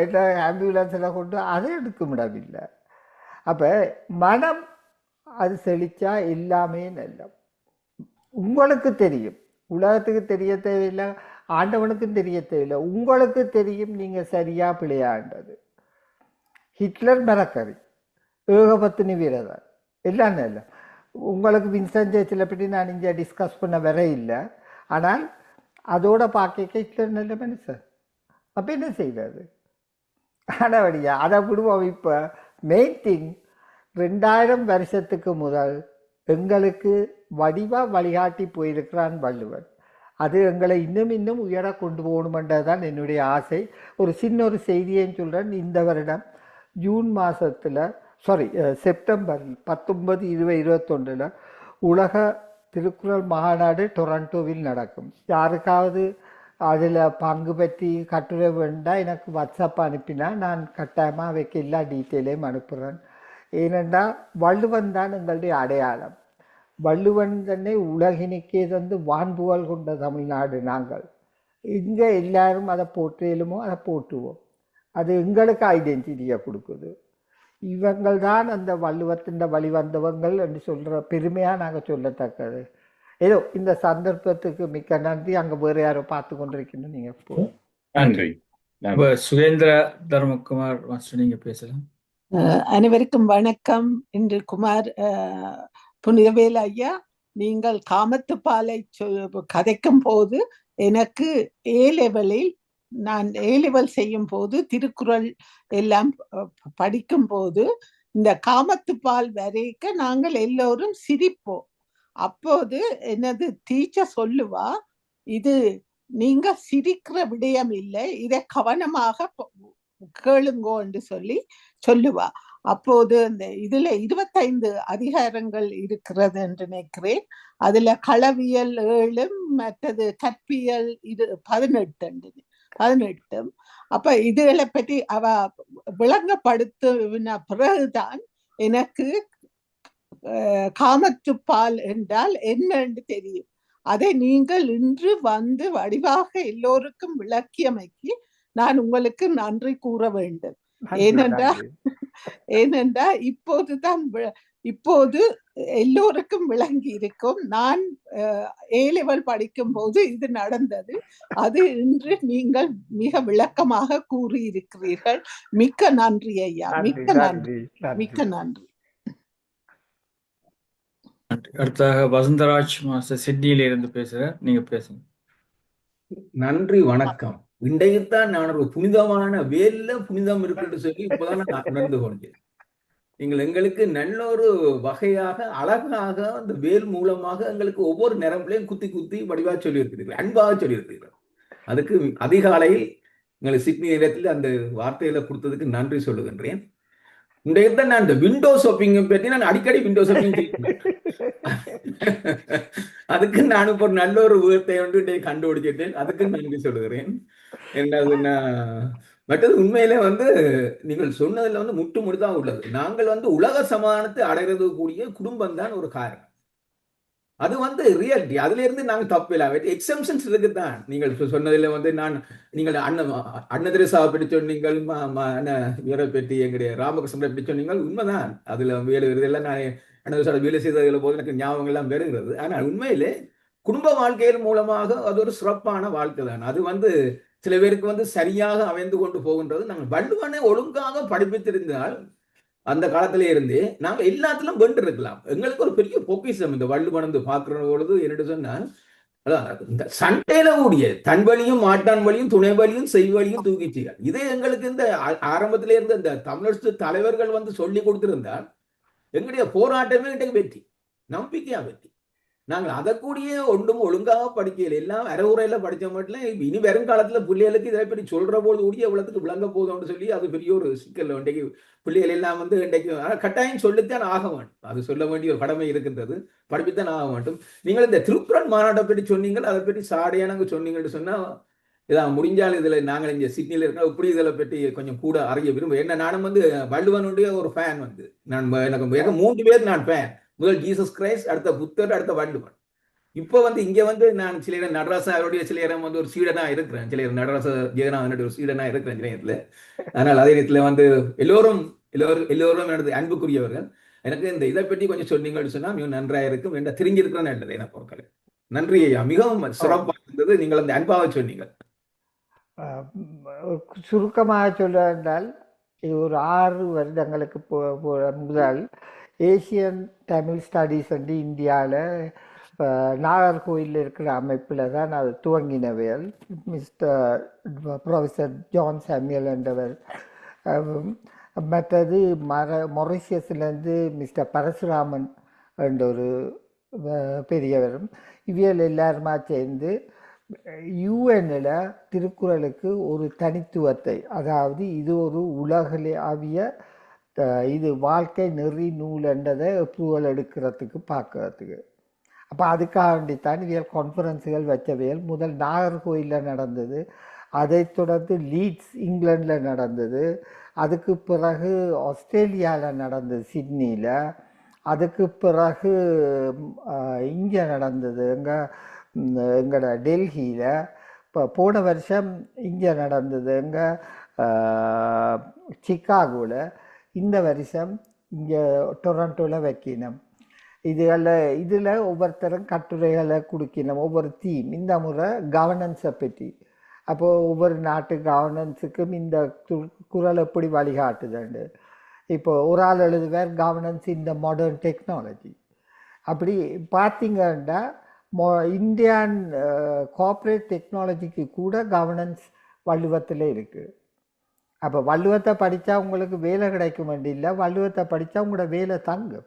என்ன ஆம்புலன்ஸில் கொண்டு அதை எடுக்க முடியவில்லை. அப்போ மனம் அது செழிச்சா எல்லாமே நல்ல. உங்களுக்கு தெரியும், உலகத்துக்கு தெரிய தேவையில்லை, ஆண்டவனுக்கும் தெரிய தேவையில்லை, உங்களுக்கு தெரியும் நீங்கள் சரியா பிழையாண்டது. ஹிட்லர் மரக்கறி, ஏகபத்தினி வீரர், எல்லாம் இல்லை. உங்களுக்கு வின்ஸ்டன் சர்ச்சில் பற்றி நான் இங்கே டிஸ்கஸ் பண்ண வர இல்லை. ஆனால் அதோட பார்க்க ஹிட்லர் நல்ல மனுஷன். அப்போ என்ன செய்வது? ஆனவடியா அதை விடுவோம். இப்போ மெயின் திங், 2000 வருஷத்துக்கு முதல் எங்களுக்கு வடிவாக வழிகாட்டி போயிருக்கிறான் வள்ளுவன். அது எங்களை இன்னும் இன்னும் உயர கொண்டு போகணுமென்றது தான் என்னுடைய ஆசை. ஒரு சின்ன ஒரு செய்தியையும் சொல்கிறேன். இந்த வருடம் ஜூன் மாதத்தில் செப்டம்பர் 19, 20, 21 உலக திருக்குறள் மாநாடு டொரண்டோவில் நடக்கும். யாருக்காவது அதில் பங்கு பற்றி கட்டுரை வேண்டாம், எனக்கு வாட்ஸ்அப் அனுப்பினா நான் கட்டாயமாக வைக்க எல்லா டீட்டெயிலையும் அனுப்புகிறேன். ஏனென்றா வள்ளுவன் தான் எங்களுடைய அடையாளம். வள்ளுவன் தன்னை உலகினுக்கே தந்து வான்புகழ் கொண்ட தமிழ்நாடு நாங்கள். இங்கே எல்லாரும் அதை போற்றலுமோ அதை போற்றுவோம். அது எங்களுக்கு ஐடென்டிட்டியை கொடுக்குது. இவங்கள் தான் அந்த வள்ளுவத்தின் வழி வந்தவங்கள் என்று சொல்கிற பெருமையாக நாங்கள் சொல்லத்தக்கது. ஏதோ இந்த சந்தர்ப்பத்துக்கு மிக்க நன்றி. அங்கே வேறு யாரோ பார்த்து கொண்டிருக்கணும். நீங்கள் நன்றி. சுகேந்திர தர்மகுமார் மாஸ்டர், நீங்க பேசலாம். அனைவருக்கும் வணக்கம். இன்று குமார் புனிதவேல் ஐயா, நீங்கள் காமத்துப்பாலை கதைக்கும் போது எனக்கு A-லெவலில் நான் A-லெவல் செய்யும் போது திருக்குறள் எல்லாம் படிக்கும் போது இந்த காமத்துப்பால் வரைக்கும் நாங்கள் எல்லோரும் சிரிப்போம். அப்போது எனது டீச்சர் சொல்லுவா, இது நீங்க சிரிக்கிற விடயம் இல்லை, இதை கவனமாக கேளுங்கோ என்று சொல்லுவா. அப்போது இந்த இதுல 25 அதிகாரங்கள் இருக்கிறது என்று நினைக்கிறேன். அதுல களவியல் 7, மற்றது கற்பியல் 18. அப்ப இதுகளை பற்றி அவ விளங்கப்படுத்தின பிறகுதான் எனக்கு காமத்துப்பால் என்றால் என்னன்னு தெரியும். அதை நீங்கள் இன்று வந்து வடிவாக எல்லோருக்கும் விளக்கியமைக்கு நான் உங்களுக்கு நன்றி கூற வேண்டும். ஏனென்றா இப்போது எல்லோருக்கும் விளங்கி இருக்கும். நான் A-லெவல் படிக்கும் போது இது நடந்தது. அது இன்று நீங்கள் மிக விளக்கமாக கூறியிருக்கிறீர்கள். மிக்க நன்றி ஐயா, மிக்க நன்றி, மிக்க நன்றி. அடுத்தாக வசந்தராஜ் மாஸ்டர் சிட்னியில இருந்து பேசுறேன். நீங்க பேசுங்க. நன்றி, வணக்கம். இன்றைக்குத்தான் நான் ஒரு புனிதமான வேல்ல புனிதம் இருக்குன்னு சொல்லி இப்பதான் நான் உணர்ந்து கொண்டேன். நீங்கள் எங்களுக்கு நல்ல ஒரு வகையாக அழகாக அந்த வேல் மூலமாக எங்களுக்கு ஒவ்வொரு நேரங்களையும் குத்தி குத்தி வடிவா சொல்லியிருக்கிறீர்கள், அன்பாக சொல்லியிருக்கிறீர்கள். அதுக்கு அதிகாலையில் எங்களுக்கு சிட்னி நேரத்தில் அந்த வார்த்தையில கொடுத்ததுக்கு நன்றி சொல்லுகின்றேன். இன்றைக்குத்தான் நான் இந்த விண்டோ ஷாப்பிங்கை பற்றி நான் அடிக்கடி விண்டோ ஷாப்பிங் செய்கிறேன். அதுக்கு நான் இப்போ நல்ல ஒரு விதத்தை வந்து கண்டுபிடிச்சிட்டேன். அதுக்கு நன்றி சொல்லுகிறேன். மற்றது உண்மையில வந்து நீங்கள் சொன்னதுல வந்து முட்டு முழுதான் உள்ளது. நாங்கள் வந்து உலக சமாதானத்தை அடைகிறது கூடிய குடும்பம் தான் ஒரு காரணம். அது வந்து ரியாலிட்டி. அதுல இருந்து நாங்கள் தப்பில்லை. எக்ஸம்ஷன்ஸ் இருக்குதான். நீங்கள் சொன்னதில் வந்து நீங்கள் அண்ணன் தெரேசாவை பற்றி சொன்னீங்கள், இவரை பற்றி எங்களுடைய ராமகிருஷ்ணனை பற்றி சொன்னீங்கள். உண்மைதான். அதுல வேலை இதெல்லாம் நான் அண்ணன் தெரேசாவோட வேலை செய்ததில் போது எனக்கு ஞாபகம் எல்லாம் வருகிறது. ஆனால் உண்மையிலே குடும்ப வாழ்க்கையின் மூலமாக அது ஒரு சிறப்பான வாழ்க்கை தான். அது வந்து சில பேருக்கு வந்து சரியாக அமைந்து கொண்டு போகின்றது. நாங்கள் வள்ளுவனை ஒழுங்காக படிப்பித்திருந்தால் அந்த காலத்திலே இருந்தே நாங்க எல்லாத்திலும் வென்று இருக்கலாம். எங்களுக்கு ஒரு பெரிய பொக்கிஷம் இந்த வள்ளுவன் பார்க்கிற பொழுது என்னட்டு சொன்னால், இந்த சண்டையில கூடிய தன் வழியும் மாட்டான் வழியும் துணை வழியும் செய்வழியும் தூக்கிச்சிகள். இதே எங்களுக்கு இந்த ஆரம்பத்திலே இருந்த இந்த தமிழரசு தலைவர்கள் வந்து சொல்லி கொடுத்திருந்தால் எங்களுடைய போராட்டமே இன்றைக்கு வெற்றி, நம்பிக்கையா வெற்றி. நாங்கள் அதை கூடிய ஒன்றும் ஒழுங்காக படிக்கல, எல்லாம் அரைவுரையில படிச்ச மட்டும். இனி வருங்காலத்துல பிள்ளைகளுக்கு இதை பற்றி சொல்ற போது கூடிய எவ்வளவுக்கு விளங்க போதும்னு சொல்லி அது பெரிய ஒரு சிக்கல். இன்றைக்கு பிள்ளைகள் எல்லாம் வந்து இன்றைக்கு கட்டாயம் சொல்லித்தான் ஆக வேண்டும். அது சொல்ல வேண்டிய ஒரு கடமை இருக்கின்றது, படிப்புத்தான் ஆக வேண்டும். நீங்கள் இந்த திருக்குறள் மாநாட்டை பற்றி சொன்னீங்கள், அதை பற்றி சாடையான சொன்னீங்கன்னு சொன்னா இதான் முடிஞ்சால் இதுல நாங்கள் இங்க சிட்னியில இருக்க இப்படி இதில் பற்றி கொஞ்சம் கூட அறிய விரும்புகிறேன். என்ன நானும் வந்து வள்ளுவனுடைய ஒரு ஃபேன். வந்து நான் எனக்கு 3 பேர் நான் ஃபேன். முதல் ஜீசஸ் கிரைஸ்ட், அடுத்த புத்தர், அடுத்த வள்ளுவன். இப்போ வந்து இங்க வந்து நான் சில நேரம் நடராசருடைய சில நேரம் வந்து ஒரு சீடனா இருக்கிறேன். சில நேரம் நடராச ஜெகநாதனுடைய ஒரு சீடனா இருக்கிறேன் சில நேரத்துல. அதனால் அதே நேரத்துல வந்து எல்லோரும் எனது அன்புக்குரியவர்கள். எனக்கு இந்த இதை பற்றி கொஞ்சம் சொன்னீங்கன்னு சொன்னா மிகவும் நன்றாக இருக்கும் என்ற தெரிஞ்சிருக்கிறேன் நல்லது என பொருட்கள். நன்றி ஐயா, மிகவும் சிறப்பாக இருந்தது. நீங்கள் அந்த அன்பாக சொன்னீங்க. சுருக்கமாக சொல்ல என்றால் ஒரு 6 வருடங்களுக்கு முதல் ஏசியன் தமிழ் ஸ்டடீஸ் வந்து இந்தியாவில் நாகர்கோயிலில் இருக்கிற அமைப்பில் தான் அது துவங்கினவையல். ப்ரொஃபஸர் ஜான் சாமியல் என்றவர். மற்றது மொரிஷியஸ்லேருந்து மிஸ்டர் பரசுராமன் என்ற ஒரு பெரியவரும் இவியல் எல்லாருமா சேர்ந்து யூஎன்னில் திருக்குறளுக்கு ஒரு தனித்துவத்தை, அதாவது இது ஒரு உலகளாவிய இது வாழ்க்கை நெறி நூல் என்றதை அப்ரூவல் எடுக்கிறதுக்கு பார்க்கறதுக்கு. அப்போ அதுக்காக வேண்டித்தான் இவியல் கான்ஃபரன்ஸுகள் வச்சவையல். முதல் நாகர்கோயிலில் நடந்தது, அதை தொடர்ந்து லீட்ஸ் இங்கிலாண்டில் நடந்தது, அதுக்கு பிறகு ஆஸ்திரேலியாவில் நடந்தது சிட்னியில், அதுக்கு பிறகு இங்கே நடந்தது எங்களோட டெல்லியில், இப்போ போன வருஷம் இங்கே நடந்தது சிக்காகோவில், இந்த வருஷம் இங்கே டொரண்டோவில் வைக்கணும். இதில் ஒவ்வொருத்தரும் கட்டுரைகளை கொடுக்கணும், ஒவ்வொரு தீம். இந்த முறை கவர்னன்ஸை பற்றி. அப்போது ஒவ்வொரு நாட்டு கவர்னன்ஸுக்கும் இந்த குறள் எப்படி வழிகாட்டுதுண்டு. இப்போ ஒரு ஆள் எழுதுவார் கவர்னன்ஸ் இந்த மாடர்ன் டெக்னாலஜி. அப்படி பார்த்தீங்கன்னா இந்தியன் கார்ப்பரேட் டெக்னாலஜிக்கு கூட கவர்னன்ஸ் வள்ளுவத்தில் இருக்குது. அப்போ வள்ளுவத்தை படித்தா உங்களுக்கு வேலை கிடைக்க வேண்டியில்லை, வள்ளுவத்தை படித்தா உங்களோட வேலை தங்கும்.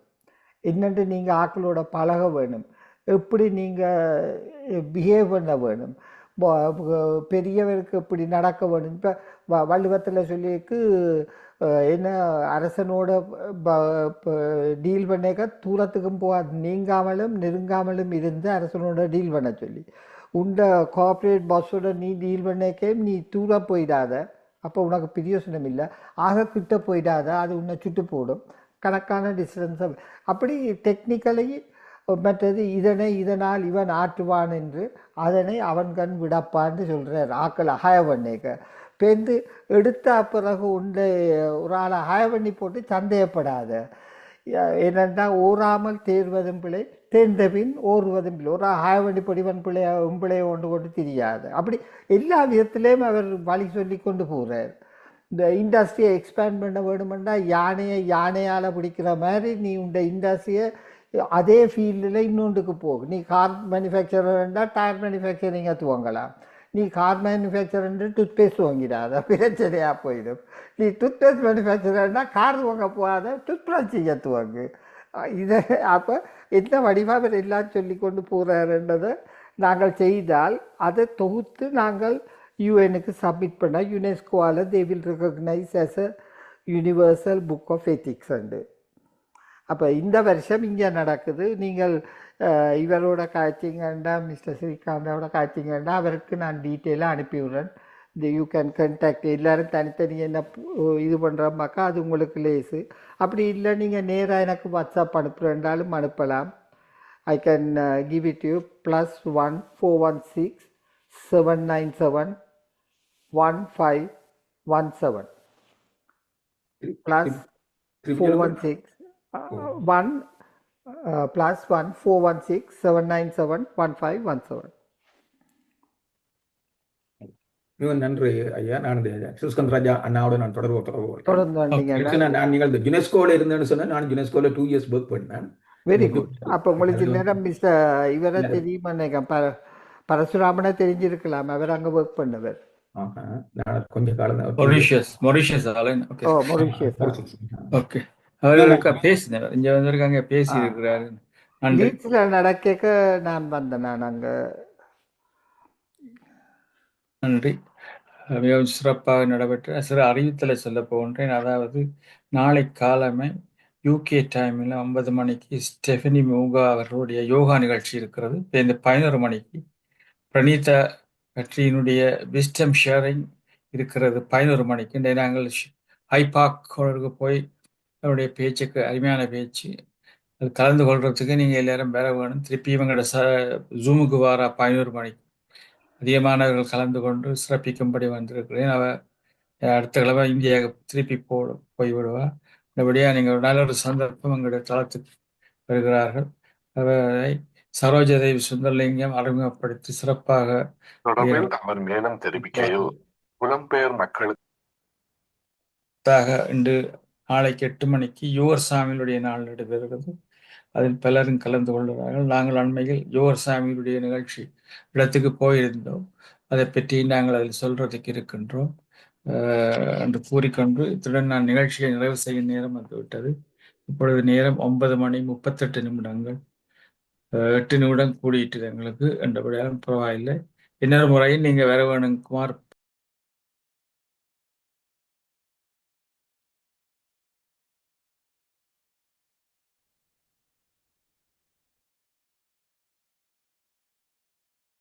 என்னென்று நீங்கள் ஆக்களோட பழக வேணும், எப்படி நீங்கள் பிஹேவ் பண்ண வேணும், பெரியவருக்கு எப்படி நடக்க வேணும். இப்போ வள்ளுவத்தில் சொல்லியிருக்கு என்ன, அரசனோட டீல் பண்ணிக்க தூரத்துக்கும் போகாது, நீங்காமலும் நெருங்காமலும் இருந்து அரசனோட டீல் பண்ண சொல்லி. உண்ட கார்ப்பரேட் பாஸோட நீ டீல் பண்ணிக்க நீ தூரம் போயிடாத, அப்போ உனக்கு பிரயோசனம் இல்லை. ஆக கிட்ட போயிடாத, அது உன்னை சுட்டு போடும், கணக்கான டிஸ்டன்ஸை. அப்படி டெக்னிக்கலி மற்றது இதனால் இவன் ஆற்றுவான் என்று அதனை அவன் கண் விடப்பான்னு சொல்கிறார். ஆக்களை ஹாய பண்ணிக்க பேருந்து எடுத்த பிறகு உண்டு ஒரு ஆளை ஹாய பண்ணி போட்டு சந்தேகப்படாத. என்னென்னா ஓராமல் தேர்வதும் பிள்ளை, தேர்ந்த பின் ஓர்வதும் பிள்ளை. ஒரு ஹாய பண்ணி படிவன் பிள்ளையை கொண்டு தெரியாது. அப்படி எல்லா விதத்திலையும் அவர் வழி சொல்லி கொண்டு போகிறார். இந்த இண்டஸ்ட்ரியை எக்ஸ்பேண்ட் பண்ண வேணுமெண்டா யானையால் பிடிக்கிற மாதிரி நீ உண்ட இண்டஸ்ட்ரியை அதே ஃபீல்டில் இன்னொன்றுக்கு போகும். நீ கார் மேனுஃபேக்சரர்ண்டா டயர் மேனுஃபேக்சரிங்கை துவங்கலாம். நீ கார் மேனுஃபேக்சரர் டூத்பேஸ்ட் வாங்கிடாத, பிரச்சனையாக போயிடும். நீ டூத்பேஸ்ட் மேனுஃபேக்சரர்னா கார் வாங்க போகாத, டூத்பிரஷ் செய்ய துவங்கு. இதை அப்போ எந்த வடிவாக எல்லாம் சொல்லி கொண்டு போகிறாருன்றதை நாங்கள் செய்தால் அதை தொகுத்து நாங்கள் யூஎனுக்கு சப்மிட் பண்ணால் யுனெஸ்கோவால் they will recognise as a universal book of ethics உண்டு. அப்போ இந்த வருஷம் இங்கே நடக்குது. நீங்கள் இவரோட காய்ச்சிங்கன்னா, மிஸ்டர் ஸ்ரீகாந்தோட காய்ச்சிங்கன்னா அவருக்கு நான் டீட்டெயிலாக அனுப்பிவிடுறேன். இந்த யூ கேன் கண்டாக்ட். எல்லோரும் தனித்தனி என்ன இது பண்ணுறோம்னாக்கா அது உங்களுக்கு லேஸு. அப்படி இல்லை நீங்கள் நேராக எனக்கு வாட்ஸ்அப் அனுப்புகிறேன்றாலும் அனுப்பலாம். I can give it to you. +1 416 797 1517 plus திருப்பி சொல்லுங்க. 416 1 +1 416 797 1517. மிகவும் நன்றி ஐயா. நான் இந்த சுஸ்கந்த் ராஜா அண்ணாவோட நான் தொடர்பு கொள்கிறேன். தொடர்ந்து வந்தீங்கன்னா எனக்கு நான் நீங்கள் இந்த யுனெஸ்கோல இருந்தேன்னு சொன்னேன். நான் யுனெஸ்கோல 2 இயர்ஸ் ஒர்க் பண்ணேன். Very good. அப்போ உங்களுக்கு நேரம் மிஸ்டர் இவரை தெரியுமா நினைக்கிறேன், பரசுராமனை தெரிஞ்சிருக்கலாம். அவர் அங்கே ஒர்க் பண்ணவர். நான் கொஞ்ச காலம் மொரிஷியஸ் ஓ மொரிஷியஸ். ஓகே. அவர்களுக்கு பேசினவர் இங்க வந்திருக்காங்க, பேசி இருக்கிறாரு. நன்றி. லீட்ஸ்ல நடக்க நான் வந்தேன். நான் அங்கே நன்றி. மிகவும் சிறப்பாக நடைபெற்ற சிறு அறிவித்தலை சொல்ல போகின்றேன். அதாவது நாளை காலமே யூகே டைமில் 9 மணிக்கு ஸ்டெஃபனி மூகா அவர்களுடைய யோகா நிகழ்ச்சி இருக்கிறது. இந்த 11 மணிக்கு பிரணீதா கட்ரியினுடைய விஸ்டம் ஷேரிங் இருக்கிறது 11 மணிக்கு. இன்றைய நாங்கள் ஹைபார்க்கு போய் அவருடைய பேச்சுக்கு அருமையான பேச்சு, அது கலந்து கொள்றதுக்கு நீங்கள் எல்லாரும் வேற வேணும். திருப்பி இவங்களோட ஜூமுக்கு வர 11 மணிக்கு அதிகமானவர்கள் கலந்து கொண்டு சிறப்பிக்கும்படி வந்திருக்கிறேன். அடுத்த கிழமை இந்தியா திருப்பி போய்விடுவா. அப்படியா நீங்கள் ஒரு நல்ல ஒரு சந்தர்ப்பம் எங்களுடைய தளத்துக்கு வருகிறார்கள். அவரை சரோஜதேவி சுந்தரலிங்கம் அறிமுகப்படுத்தி சிறப்பாக அவர் மேலும் தெரிவிக்கையில் புலம்பெயர் மக்களுக்கு இன்று நாளைக்கு 8 மணிக்கு யுவர் சாமியினுடைய நாள் நடைபெறுகிறது. அதில் பலரும் கலந்து கொள்கிறார்கள். நாங்கள் அண்மையில் யுவர் சாமியினுடைய நிகழ்ச்சி இடத்துக்கு போயிருந்தோம். அதை பற்றி நாங்கள் அதில் சொல்றதுக்கு இருக்கின்றோம் என்று கூறிக்கொண்டு இத்துடன் நான் நிகழ்ச்சியை நிறைவு செய்யும் நேரம் வந்துவிட்டது. இப்பொழுது நேரம் 9:38. 8 நிமிடம் கூடிட்டு எங்களுக்கு என்றபடியாலும் பரவாயில்லை. இன்னொரு முறையில் நீங்கள் வேற வேணும் குமார்